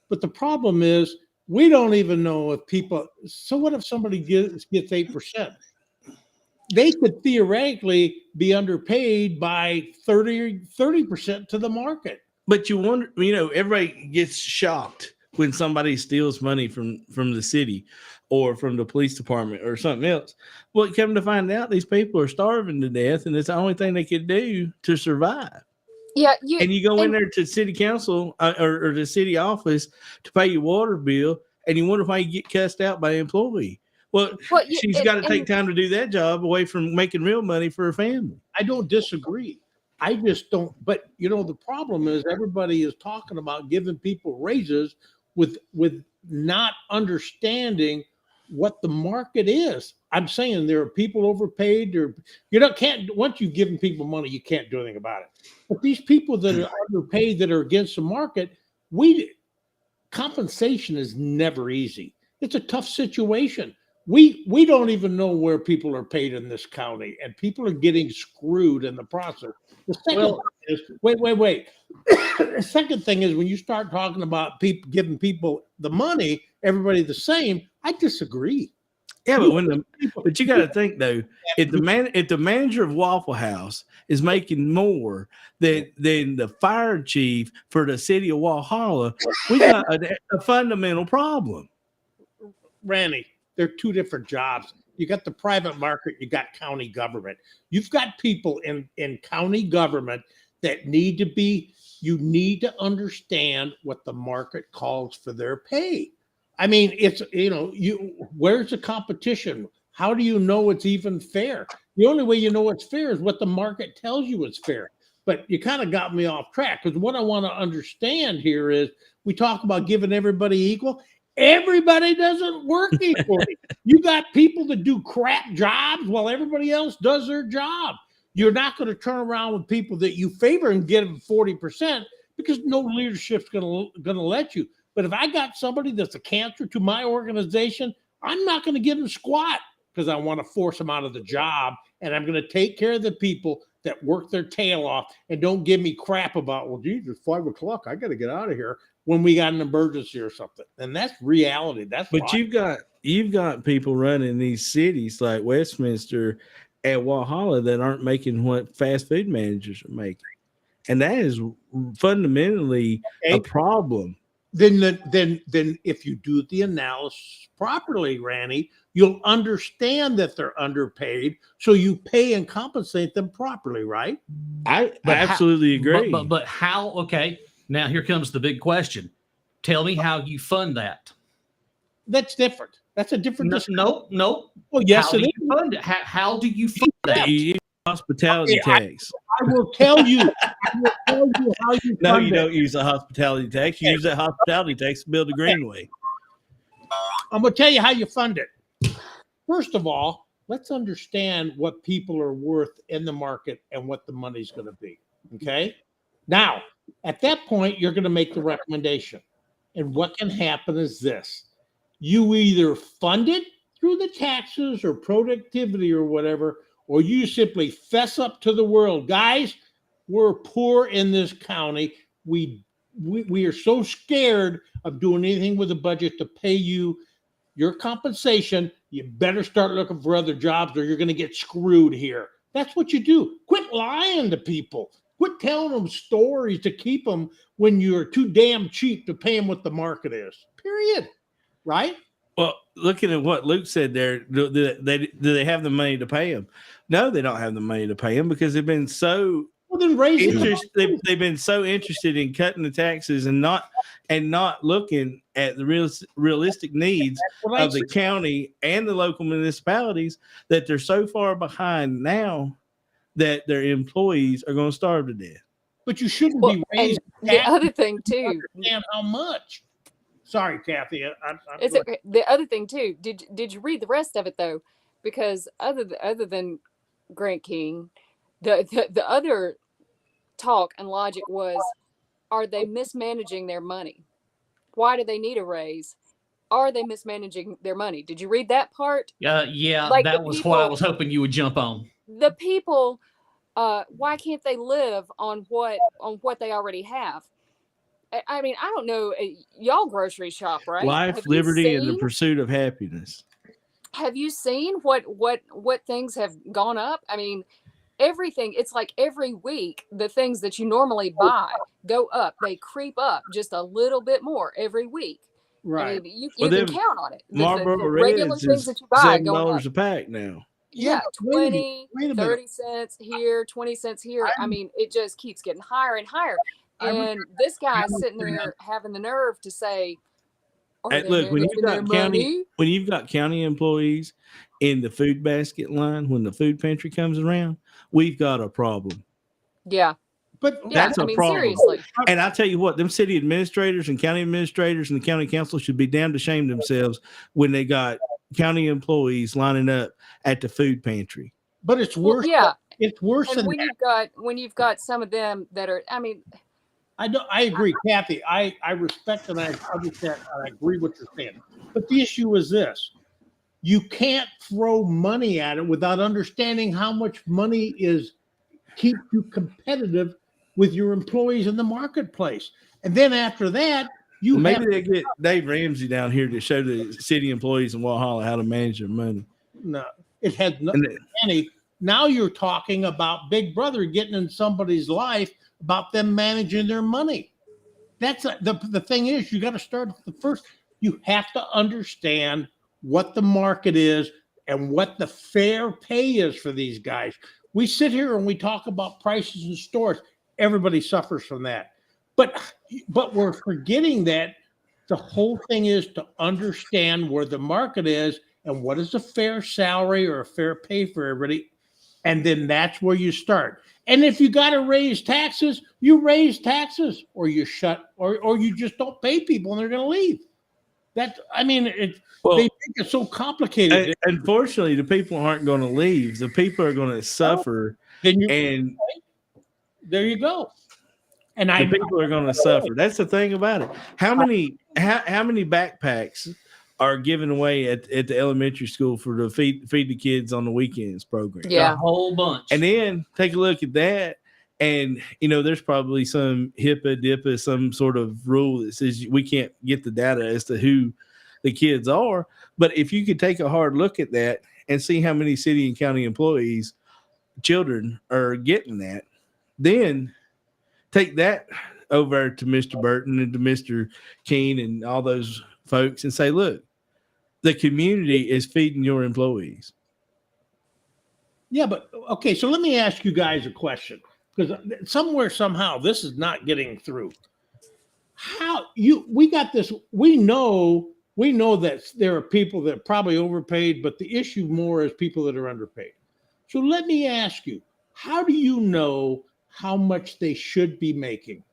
but the problem is we don't even know if people. So what if somebody gets 8%? They could theoretically be underpaid by 30% to the market. But you wonder, everybody gets shocked when somebody steals money from the city or from the police department or something else. Well, come to find out, these people are starving to death, and it's the only thing they could do to survive. Yeah, you go in there to city council or the city office to pay your water bill, and you wonder why you get cussed out by an employee. Well, she's got to take time to do that job away from making real money for her family. I don't disagree. I just don't. But the problem is everybody is talking about giving people raises with not understanding what the market is. I'm saying there are people overpaid, or can't, once you've given people money, you can't do anything about it. But these people that are underpaid, that are against the market, compensation is never easy. It's a tough situation. We don't even know where people are paid in this county, and people are getting screwed in the process. The second is, wait. The second thing is, when you start talking about people giving people the money, everybody the same, I disagree. Yeah, but you got to think though, if the manager of Waffle House is making more than the fire chief for the city of Walhalla, we got a fundamental problem. Rannie, they're two different jobs. You got the private market, you got county government. You've got people in county government that you need to understand what the market calls for their pay. I mean, it's, where's the competition? How do you know it's even fair? The only way you know it's fair is what the market tells you it's fair. But you kind of got me off track, because what I want to understand here is we talk about giving everybody equal. Everybody doesn't work equally. You got people that do crap jobs while everybody else does their job. You're not going to turn around with people that you favor and get them 40%, because no leadership's going to let you. But if I got somebody that's a cancer to my organization, I'm not going to give them squat, because I want to force them out of the job. And I'm going to take care of the people that work their tail off and don't give me crap about, well, geez, it's 5 o'clock. I got to get out of here when we got an emergency or something. And that's reality. That's But you've got people running these cities like Westminster and Walhalla that aren't making what fast food managers are making. And that is fundamentally a problem. Then if you do the analysis properly, Rannie, you'll understand that they're underpaid. So you pay and compensate them properly, right? I absolutely agree. But how? Okay, now here comes the big question. Tell me how you fund that. That's different. That's a different. No. Well, yes, how do you fund it? How do you fund that? Hospitality tax. I will tell you. How you No, fund you it. don't use a hospitality tax. You use that hospitality tax to build a greenway. I'm going to tell you how you fund it. First of all, let's understand what people are worth in the market and what the money's going to be. Okay. Now, at that point, you're going to make the recommendation. And what can happen is this: you either fund it through the taxes or productivity or whatever, or you simply fess up to the world. Guys, we're poor in this county. We are so scared of doing anything with the budget to pay you your compensation. You better start looking for other jobs or you're going to get screwed here. That's what you do. Quit lying to people. Quit telling them stories to keep them when you're too damn cheap to pay them what the market is. Period. Right? Well, looking at what Luke said there, do they have the money to pay him? No, they don't have the money to pay him because they've been so they've been so interested in cutting the taxes and not looking at the realistic needs of the county and the local municipalities, that they're so far behind now that their employees are going to starve to death. But you shouldn't be raising the other thing too. Understand how much? Sorry, Cathy. It's okay. The other thing too. Did you read the rest of it though? Because other than Grant King, the other talk and logic was: are they mismanaging their money? Why do they need a raise? Are they mismanaging their money? Did you read that part? Yeah, like that was what I was hoping you would jump on. The people, why can't they live on what they already have? I mean, I don't know. Y'all grocery shop, right? Life, liberty, and the pursuit of happiness. Have you seen what things have gone up? I mean, everything. It's like every week, the things that you normally buy go up. They creep up just a little bit more every week. Right. I mean, you can count on it. Marlboro regular Reds things is that you buy $7 a pack now. Yeah, 20, 30 cents here, 20 cents here. I mean, it just keeps getting higher and higher. And this guy's sitting there having the nerve to say, look, when you've got county employees in the food basket line, when the food pantry comes around, we've got a problem. Yeah. But that's a problem. Seriously. And I tell you what, them city administrators and county administrators and the county council should be damned ashamed themselves when they got county employees lining up at the food pantry. But it's worse. Well, yeah. It's worse and than when you've got some of them that are, I mean, I agree, Cathy. I respect and I understand and I agree what you're saying. But the issue is this: you can't throw money at it without understanding how much money keeps you competitive with your employees in the marketplace. And then after that, maybe they get Dave Ramsey down here to show the city employees in Walhalla how to manage their money. No, it had nothing. Now you're talking about Big Brother getting in somebody's life about them managing their money. That's the thing is, you got to start at the first. You have to understand what the market is and what the fair pay is for these guys. We sit here and we talk about prices in stores. Everybody suffers from that. But we're forgetting that the whole thing is to understand where the market is and what is a fair salary or a fair pay for everybody. And then that's where you start. And if you got to raise taxes, you raise taxes, or you shut, or you just don't pay people and they're going to leave. They make it so complicated. Unfortunately, the people aren't going to leave. The people are going to suffer. And there you go. And the people are going to suffer. That's the thing about it. How many backpacks are given away at the elementary school for the feed the kids on the weekends program? Yeah, a whole bunch. And then take a look at that, and there's probably some HIPAA, some sort of rule that says we can't get the data as to who the kids are. But if you could take a hard look at that and see how many city and county employees, children are getting that, then take that over to Mr. Burton and to Mr. Keene and all those folks and say, look, the community is feeding your employees. Yeah, but okay, so let me ask you guys a question, because somehow this is not getting through. We got this, we know that there are people that are probably overpaid, but the issue more is people that are underpaid. So let me ask you, how do you know how much they should be making?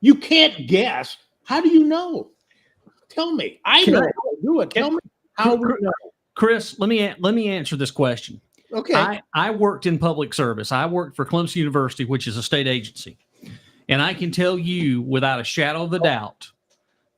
You can't guess. How do you know? Tell me. I know how to do it. Tell me how we know. Chris, let me answer this question. Okay. I worked in public service. I worked for Clemson University, which is a state agency. And I can tell you without a shadow of a doubt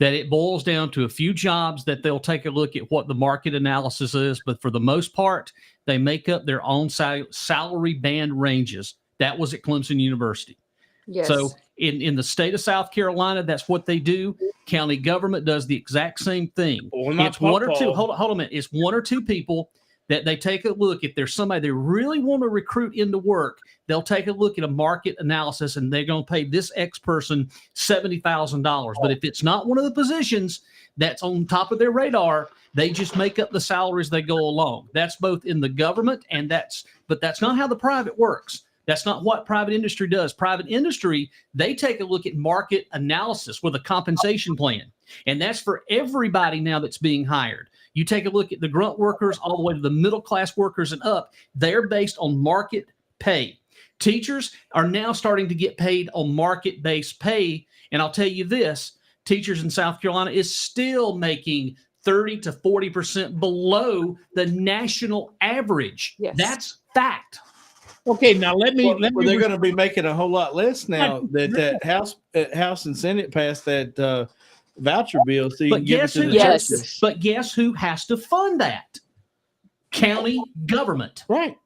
that it boils down to a few jobs that they'll take a look at what the market analysis is. But for the most part, they make up their own salary band ranges. That was at Clemson University. Yes. So in the state of South Carolina, that's what they do. County government does the exact same thing. It's one or two. Hold on a minute. It's one or two people that they take a look. If there's somebody they really want to recruit into work, they'll take a look at a market analysis and they're going to pay this X person $70,000. But if it's not one of the positions that's on top of their radar, they just make up the salaries they go along. That's both in the government but that's not how the private works. That's not what private industry does. Private industry, they take a look at market analysis with a compensation plan. And that's for everybody now that's being hired. You take a look at the grunt workers all the way to the middle class workers and up. They're based on market pay. Teachers are now starting to get paid on market-based pay. And I'll tell you this, teachers in South Carolina is still making 30 to 40% below the national average. Yes. That's fact. Okay, now let me. They're going to be making a whole lot less now that House and Senate passed that voucher bill. So you can give it to the churches. But guess who has to fund that? County government. Right.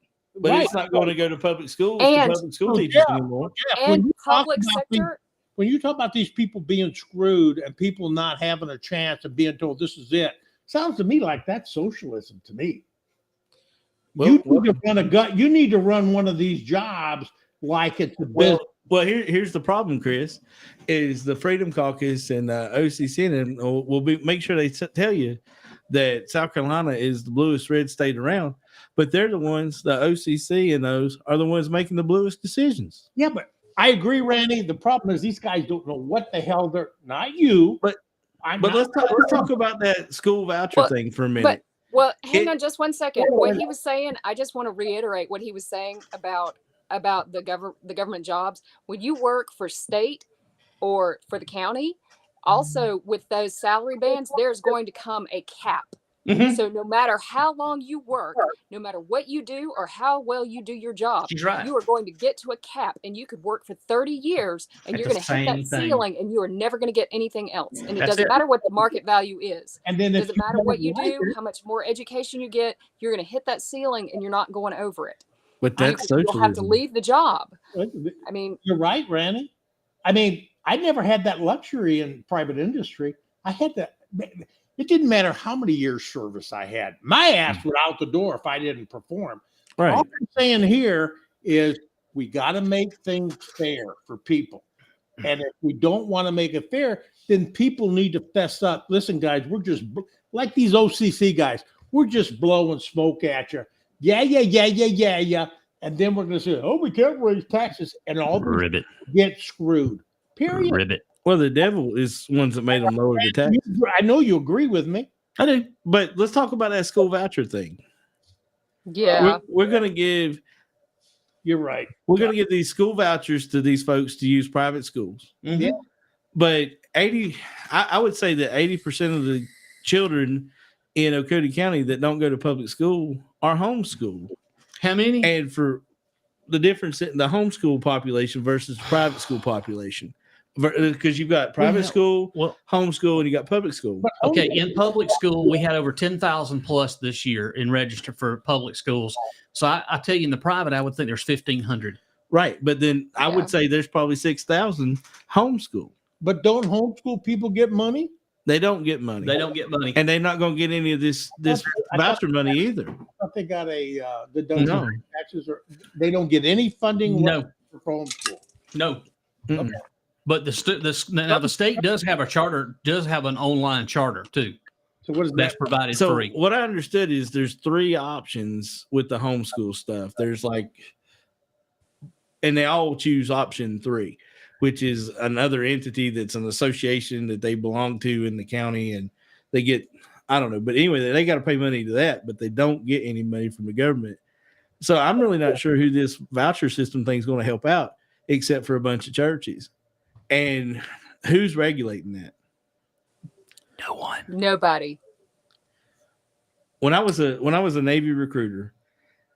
But it's not going to go to public schools And- to public school teachers anymore. Yeah, And public sector. When you talk about these people being screwed and people not having a chance and being told this is it, sounds to me like that's socialism to me. You need to run one of these jobs like it's a business. Well, here's the problem, Chris, is the Freedom Caucus and OCC will make sure they tell you that South Carolina is the bluest red state around, but they're the ones, the OCC and those are the ones making the bluest decisions. Yeah, but I agree, Randy. The problem is these guys don't know what the hell they're not you, but let's talk about that school voucher thing for a minute. Well, hang on just one second. What he was saying, I just want to reiterate what he was saying about the government jobs. When you work for state or for the county, also with those salary bands, there's going to come a cap. Mm-hmm. So no matter how long you work, no matter what you do or how well you do your job, She's right. you are going to get to a cap, and you could work for 30 years and you're going to hit that ceiling and you are never going to get anything else. And it doesn't matter what the market value is. And then it doesn't matter what you do, how much more education you get, you're going to hit that ceiling and you're not going over it. But that's socialism. You'll have to leave the job. I mean, you're right, Randy. I mean, I never had that luxury in private industry. I had that. It didn't matter how many years service I had. My ass was out the door if I didn't perform. Right. All I'm saying here is we got to make things fair for people. And if we don't want to make it fair, then people need to fess up. Listen, guys, we're just like these OCC guys. We're just blowing smoke at you. Yeah. And then we're going to say, oh, we can't raise taxes. And all Ribbit. Get screwed. Period. Ribbit. Well, the devil is ones that made them lower the tax. I know you agree with me. I do. But let's talk about that school voucher thing. Yeah. We're going to give You're right. We're going to give these school vouchers to these folks to use private schools. Mhm. Yeah. But I would say that 80% of the children in Oconee County that don't go to public school are homeschooled. How many? And for the difference in the homeschool population versus private school population, because you've got private school, homeschool, and you got public school. Okay, in public school, we had over 10,000 plus this year in register for public schools. So I tell you, in the private, I would think there's 1,500. Right, but then I would say there's probably 6,000 homeschool. But don't homeschool people get money? They don't get money. They don't get money, and they're not going to get any of this voucher money either. I thought they got the taxes, or they don't get any funding. No, for homeschool. No. Okay. But the state does have a charter, does have an online charter too. So what is that's provided so free? What I understood is there's 3 options with the homeschool stuff. There's and they all choose option 3, which is another entity that's an association that they belong to in the county, and they get, I don't know, but anyway, they got to pay money to that, but they don't get any money from the government. So I'm really not sure who this voucher system thing is going to help out, except for a bunch of churches. And who's regulating that? No one. Nobody. When I was a Navy recruiter,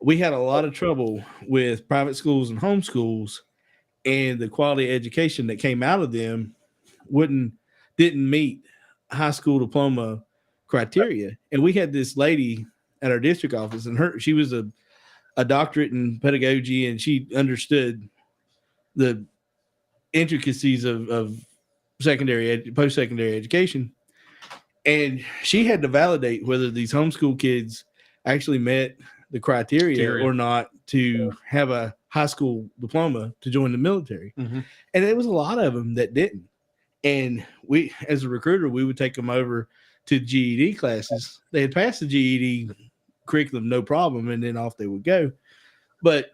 we had a lot of trouble with private schools and homeschools, and the quality of education that came out of them didn't meet high school diploma criteria. And we had this lady at our district office, and she was a doctorate in pedagogy, and she understood the intricacies of post-secondary education. And she had to validate whether these homeschool kids actually met the criteria or not to have a high school diploma to join the military. Mm-hmm. And there was a lot of them that didn't. And we, as a recruiter, we would take them over to GED classes. They had passed the GED curriculum, no problem, and then off they would go. But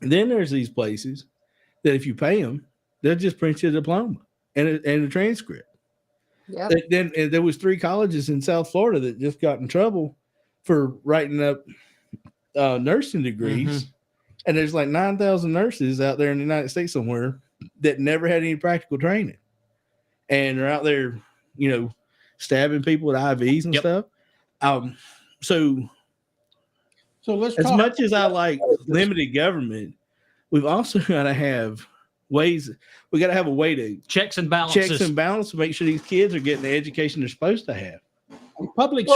then there's these places that if you pay them, they'll just print you a diploma and a transcript. Yeah. Then there was 3 colleges in South Florida that just got in trouble for writing up nursing degrees. Mm-hmm. And there's 9,000 nurses out there in the United States somewhere that never had any practical training. And they're out there, stabbing people with IVs and stuff. So let's as much as I like limited government, we've also got to have ways. We got to have a way to checks and balances to make sure these kids are getting the education they're supposed to have. Public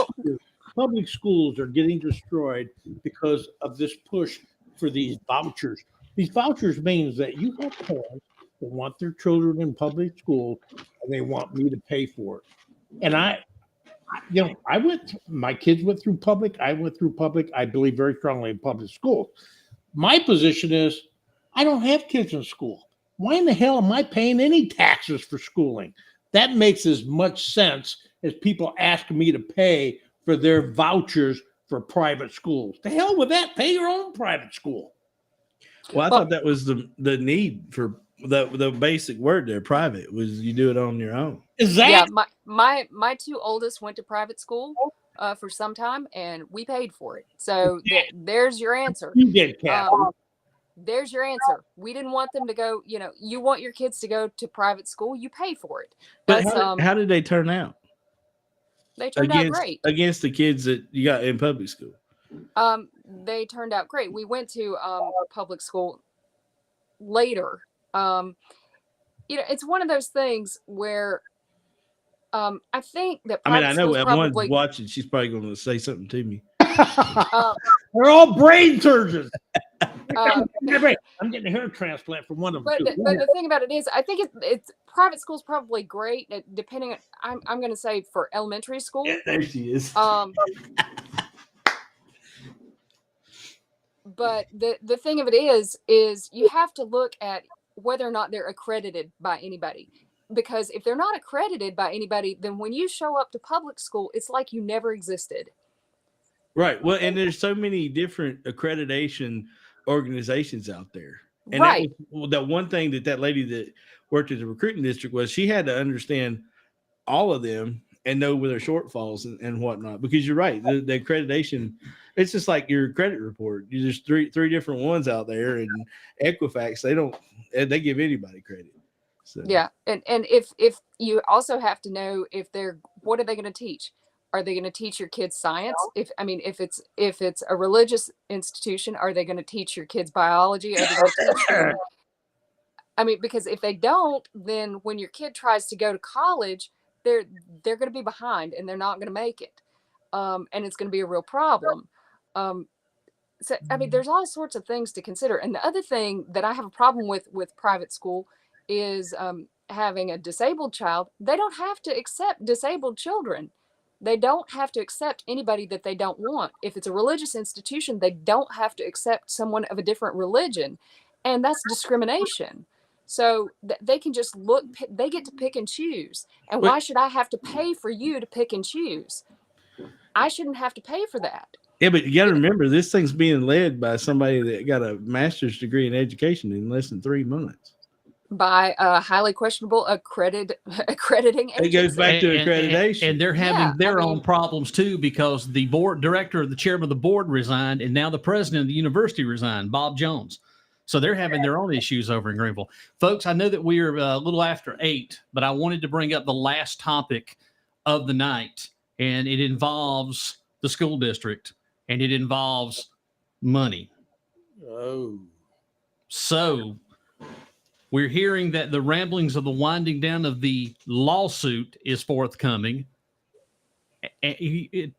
schools are getting destroyed because of this push for these vouchers. These vouchers means that you have parents that want their children in public school and they want me to pay for it. And my kids went through public. I went through public. I believe very strongly in public schools. My position is I don't have kids in school. Why in the hell am I paying any taxes for schooling? That makes as much sense as people ask me to pay for their vouchers for private schools. The hell with that. Pay your own private school. Well, I thought that was the need for the basic word there. Private was you do it on your own. Yeah, my 2 oldest went to private school for some time, and we paid for it. So there's your answer. You did, Cathy. There's your answer. We didn't want them to go. You want your kids to go to private school, you pay for it. But how did they turn out? They turned out great against the kids that you got in public school. They turned out great. We went to public school later. It's one of those things where I think that I know everyone's watching. She's probably going to say something to me. They're all brain surgeons. I'm getting a hair transplant from one of them. But the thing about it is, I think it's private school's probably great, depending on. I'm going to say for elementary school. Yeah, there she is. But the thing of it is you have to look at whether or not they're accredited by anybody. Because if they're not accredited by anybody, then when you show up to public school, it's like you never existed. Right. Well, and there's so many different accreditation organizations out there. And right. that one thing that lady that worked at the recruiting district was she had to understand all of them and know where their shortfalls and whatnot. Because you're right, the accreditation It's just like your credit report. You just three different ones out there, and Equifax they give anybody credit. So Yeah, and if you also have to know what are they going to teach? Are they going to teach your kids science? If it's a religious institution, are they going to teach your kids biology? Are they going to teach them? I mean, because if they don't, then when your kid tries to go to college, they're going to be behind and they're not going to make it, and it's going to be a real problem. So I mean, there's all sorts of things to consider. And the other thing that I have a problem with private school is having a disabled child. They don't have to accept disabled children. They don't have to accept anybody that they don't want. If it's a religious institution, they don't have to accept someone of a different religion, and that's discrimination. So they can just they get to pick and choose. And why should I have to pay for you to pick and choose? I shouldn't have to pay for that. Yeah, but you got to remember, this thing's being led by somebody that got a master's degree in education in less than 3 months. By a highly questionable accrediting agency. It goes back to accreditation. And they're having their own problems too, because the board director, the chairman of the board resigned, and now the president of the university resigned, Bob Jones. So they're having their own issues over in Greenville. Folks, I know that we are a little after 8, but I wanted to bring up the last topic of the night, and it involves the school district, and it involves money. Oh. So we're hearing that the ramblings of the winding down of the lawsuit is forthcoming. Who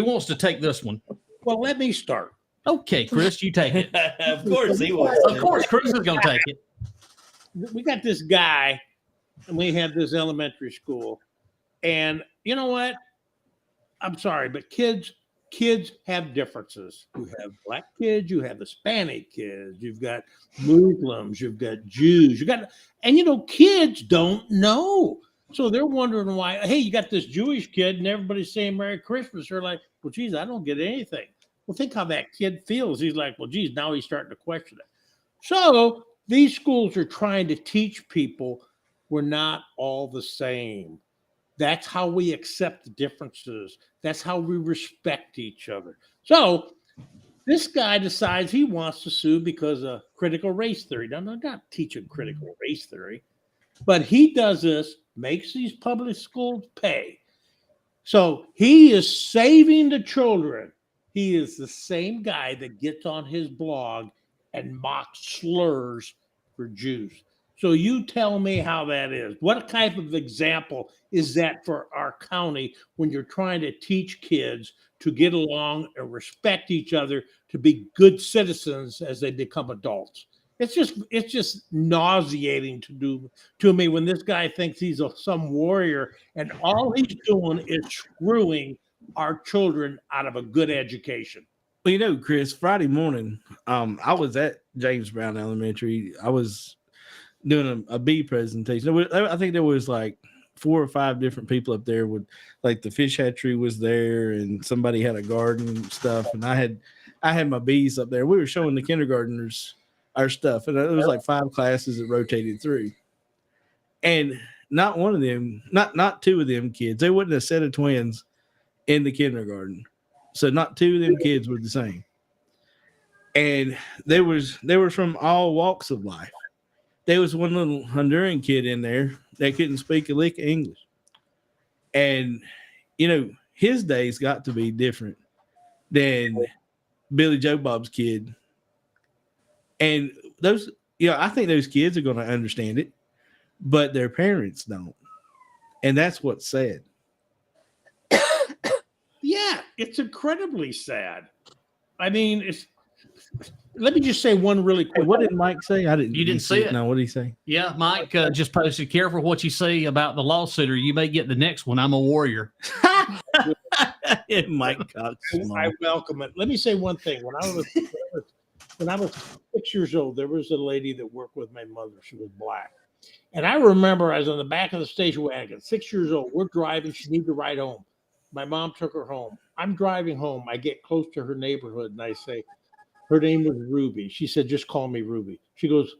wants to take this one? Well, let me start. Okay, Chris, you take it. Of course he wants. Of course, Chris is going to take it. We got this guy, and we have this elementary school, and you know what? I'm sorry, but kids have differences. You have black kids, you have Hispanic kids, you've got Muslims, you've got Jews, and kids don't know. So they're wondering why, hey, you got this Jewish kid and everybody's saying Merry Christmas. They're like, well, geez, I don't get anything. Well, think how that kid feels. He's like, well, geez, now he's starting to question it. So these schools are trying to teach people we're not all the same. That's how we accept the differences. That's how we respect each other. So this guy decides he wants to sue because of critical race theory. Now, I'm not teaching critical race theory, but he does this, makes these public schools pay. So he is saving the children. He is the same guy that gets on his blog and mocks slurs for Jews. So you tell me how that is. What type of example is that for our county when you're trying to teach kids to get along and respect each other, to be good citizens as they become adults? It's just nauseating to me when this guy thinks he's some warrior and all he's doing is screwing our children out of a good education. Well, Chris, Friday morning, I was at James Brown Elementary. I was doing a bee presentation. I think there was like 4 or 5 different people up there with, like, the fish hatchery was there, and somebody had a garden and stuff. And I had my bees up there. We were showing the kindergartners our stuff, and it was like 5 classes that rotated through. And not one of them, not 2 of them kids, they wasn't a set of twins in the kindergarten. So not 2 of them kids were the same. And they were from all walks of life. There was one little Honduran kid in there that couldn't speak a lick of English. And, his days got to be different than Billy Joe Bob's kid. And those, I think those kids are going to understand it, but their parents don't. And that's what's sad. Yeah, it's incredibly sad. I mean, let me just say one really quick. Hey, what did Mike say? You didn't see it? No, what did he say? Yeah, Mike just posted, careful what you say about the lawsuit, or you may get the next one. I'm a warrior. Mike Cox. I welcome it. Let me say one thing. When I was 6 years old, there was a lady that worked with my mother. She was black. And I remember I was on the back of the station wagon, 6 years old. We're driving. She needed to ride home. My mom took her home. I'm driving home. I get close to her neighborhood and I say, her name was Ruby. She said, just call me Ruby. She goes,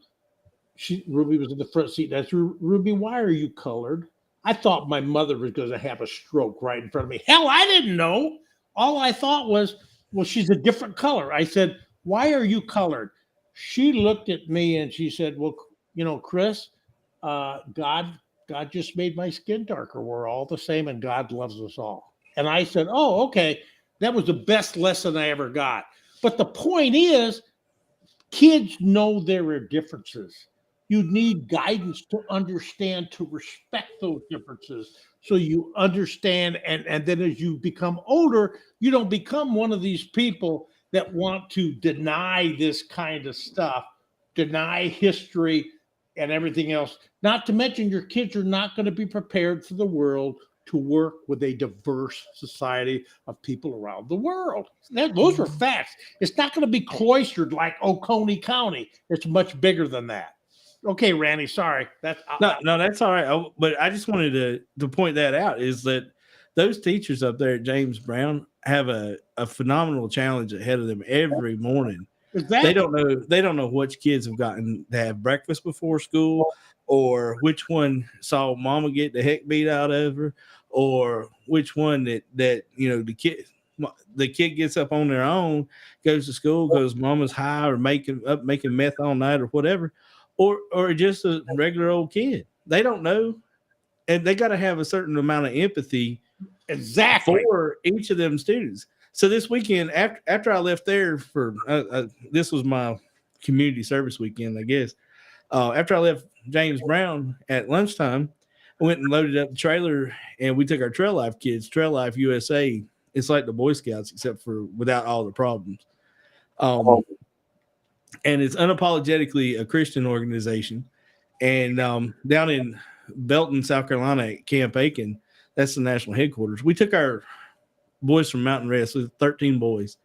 Ruby was in the front seat. I said, Ruby, why are you colored? I thought my mother was going to have a stroke right in front of me. Hell, I didn't know. All I thought was, well, she's a different color. I said, why are you colored? She looked at me and she said, well, Chris, God just made my skin darker. We're all the same and God loves us all. And I said, oh, okay. That was the best lesson I ever got. But the point is, kids know there are differences. You need guidance to understand, to respect those differences. So you understand, and then as you become older, you don't become one of these people that want to deny this kind of stuff, deny history and everything else. Not to mention, your kids are not going to be prepared for the world to work with a diverse society of people around the world. Those are facts. It's not going to be cloistered like Oconee County. It's much bigger than that. Okay, Randy, sorry. No, that's all right. But I just wanted to point that out, is that those teachers up there at James Brown have a phenomenal challenge ahead of them every morning. Exactly. They don't know which kids have gotten to have breakfast before school, or which one saw mama get the heck beat out of her, or which one that the kid gets up on their own, goes to school because mama's high or making meth all night or whatever, or just a regular old kid. They don't know, and they got to have a certain amount of empathy exactly for each of them students. So this weekend, after I left there for this was my community service weekend, I guess. After I left James Brown at lunchtime, I went and loaded up the trailer, and we took our Trail Life kids. Trail Life USA. It's like the Boy Scouts, except for without all the problems. And it's unapologetically a Christian organization. And down in Belton, South Carolina, at Camp Aiken, that's the national headquarters. We took our boys from Mountain Rest, with 13 boys,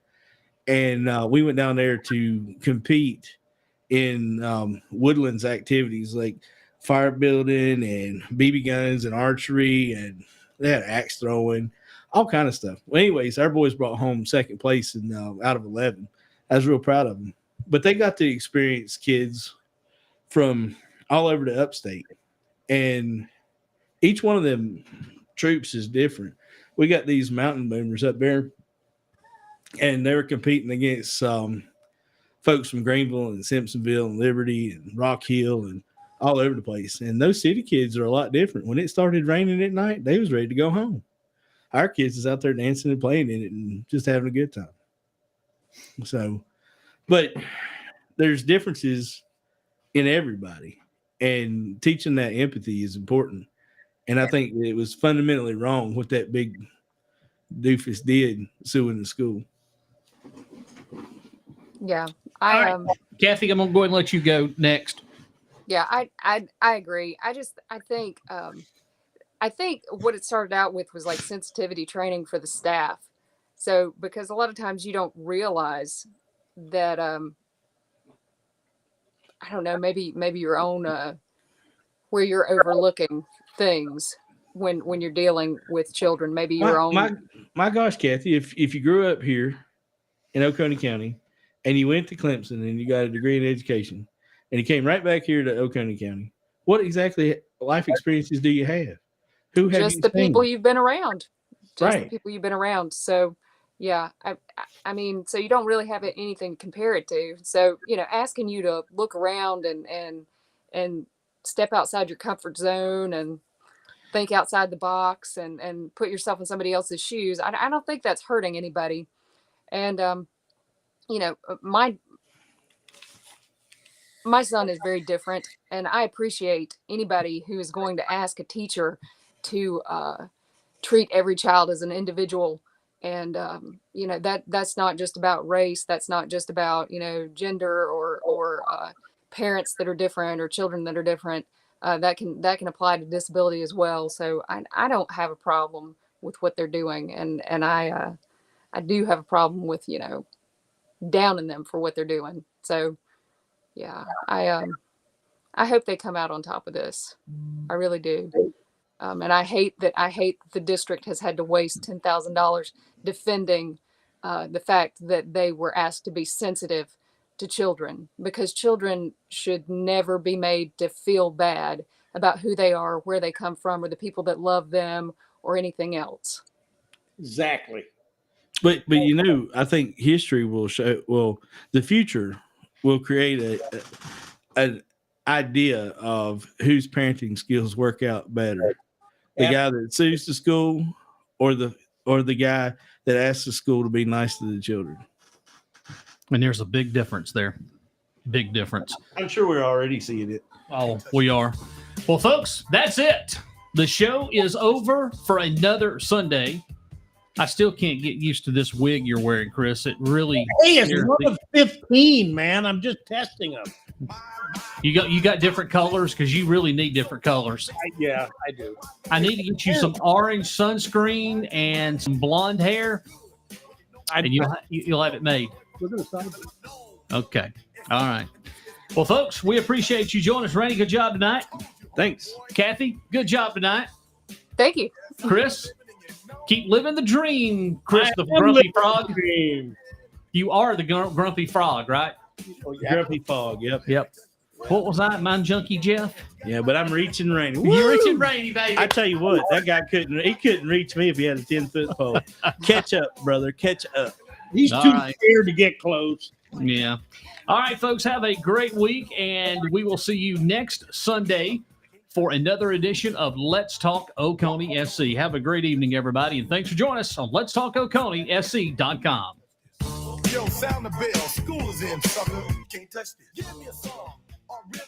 and we went down there to compete in woodlands activities like fire building and BB guns and archery, and they had axe throwing, all kind of stuff. Well, anyways, our boys brought home second place in out of 11. I was real proud of them. But they got to experience kids from all over the upstate, and each one of them troops is different. We got these mountain boomers up there, and they were competing against folks from Greenville and Simpsonville and Liberty and Rock Hill and all over the place. And those city kids are a lot different. When it started raining at night, they was ready to go home. Our kids is out there dancing and playing in it and just having a good time. So, but there's differences in everybody, and teaching that empathy is important. And I think it was fundamentally wrong what that big doofus did suing the school. Yeah. Cathy, I'm gonna go ahead and let you go next. Yeah, I agree. I think what it started out with was like sensitivity training for the staff. So because a lot of times you don't realize that I don't know, maybe your own where you're overlooking things when you're dealing with children, maybe your own. My gosh, Cathy, if you grew up here in Oconee County and you went to Clemson and you got a degree in education and you came right back here to Oconee County, what exactly life experiences do you have? Who have just you the seen? people you've been around. Right. The people you've been around. So yeah, I mean, so you don't really have anything to compare it to. So, asking you to look around and step outside your comfort zone and think outside the box and put yourself in somebody else's shoes. I don't think that's hurting anybody. And, my son is very different, and I appreciate anybody who is going to ask a teacher to treat every child as an individual. And that's not just about race. That's not just about gender or parents that are different or children that are different. That can apply to disability as well. So I don't have a problem with what they're doing, and I do have a problem with downing them for what they're doing. So yeah, I hope they come out on top of this. I really do. And I hate that the district has had to waste $10,000 defending the fact that they were asked to be sensitive to children, because children should never be made to feel bad about who they are, where they come from, or the people that love them, or anything else. Exactly. But I think history will show. Well, the future will create an idea of whose parenting skills work out better: the guy that sues the school, or the guy that asks the school to be nice to the children. And there's a big difference there. Big difference. I'm sure we're already seeing it. Oh, we are. Well, folks, that's it. The show is over for another Sunday. I still can't get used to this wig you're wearing, Chris. It really. Hey, it's one of 15, man. I'm just testing them. You got different colors because you really need different colors. Yeah, I do. I need to get you some orange sunscreen and some blonde hair, and you'll have it made. Look at the side. Okay. All right. Well, folks, we appreciate you joining us. Randy, good job tonight. Thanks. Kathy, good job tonight. Thank you. Chris, keep living the dream, Chris the Grumpy Frog. You are the Grumpy Frog, right? Oh, yeah. Grumpy Frog, Yep. What was I? Mine Junkie Jeff? Yeah, but I'm reaching Rannie. You're reaching Rannie, baby. I tell you what, that guy couldn't reach me if he had a 10-foot pole. Catch up, brother. Catch up. He's too scared to get close. Yeah. All right, folks, have a great week, and we will see you next Sunday for another edition of Let's Talk Oconee SC. Have a great evening, everybody, and thanks for joining us on Let'sTalkOconeeSC.com. Yo, sound the bell. School is in, sucker. Can't touch this. Give me a song or rhythm.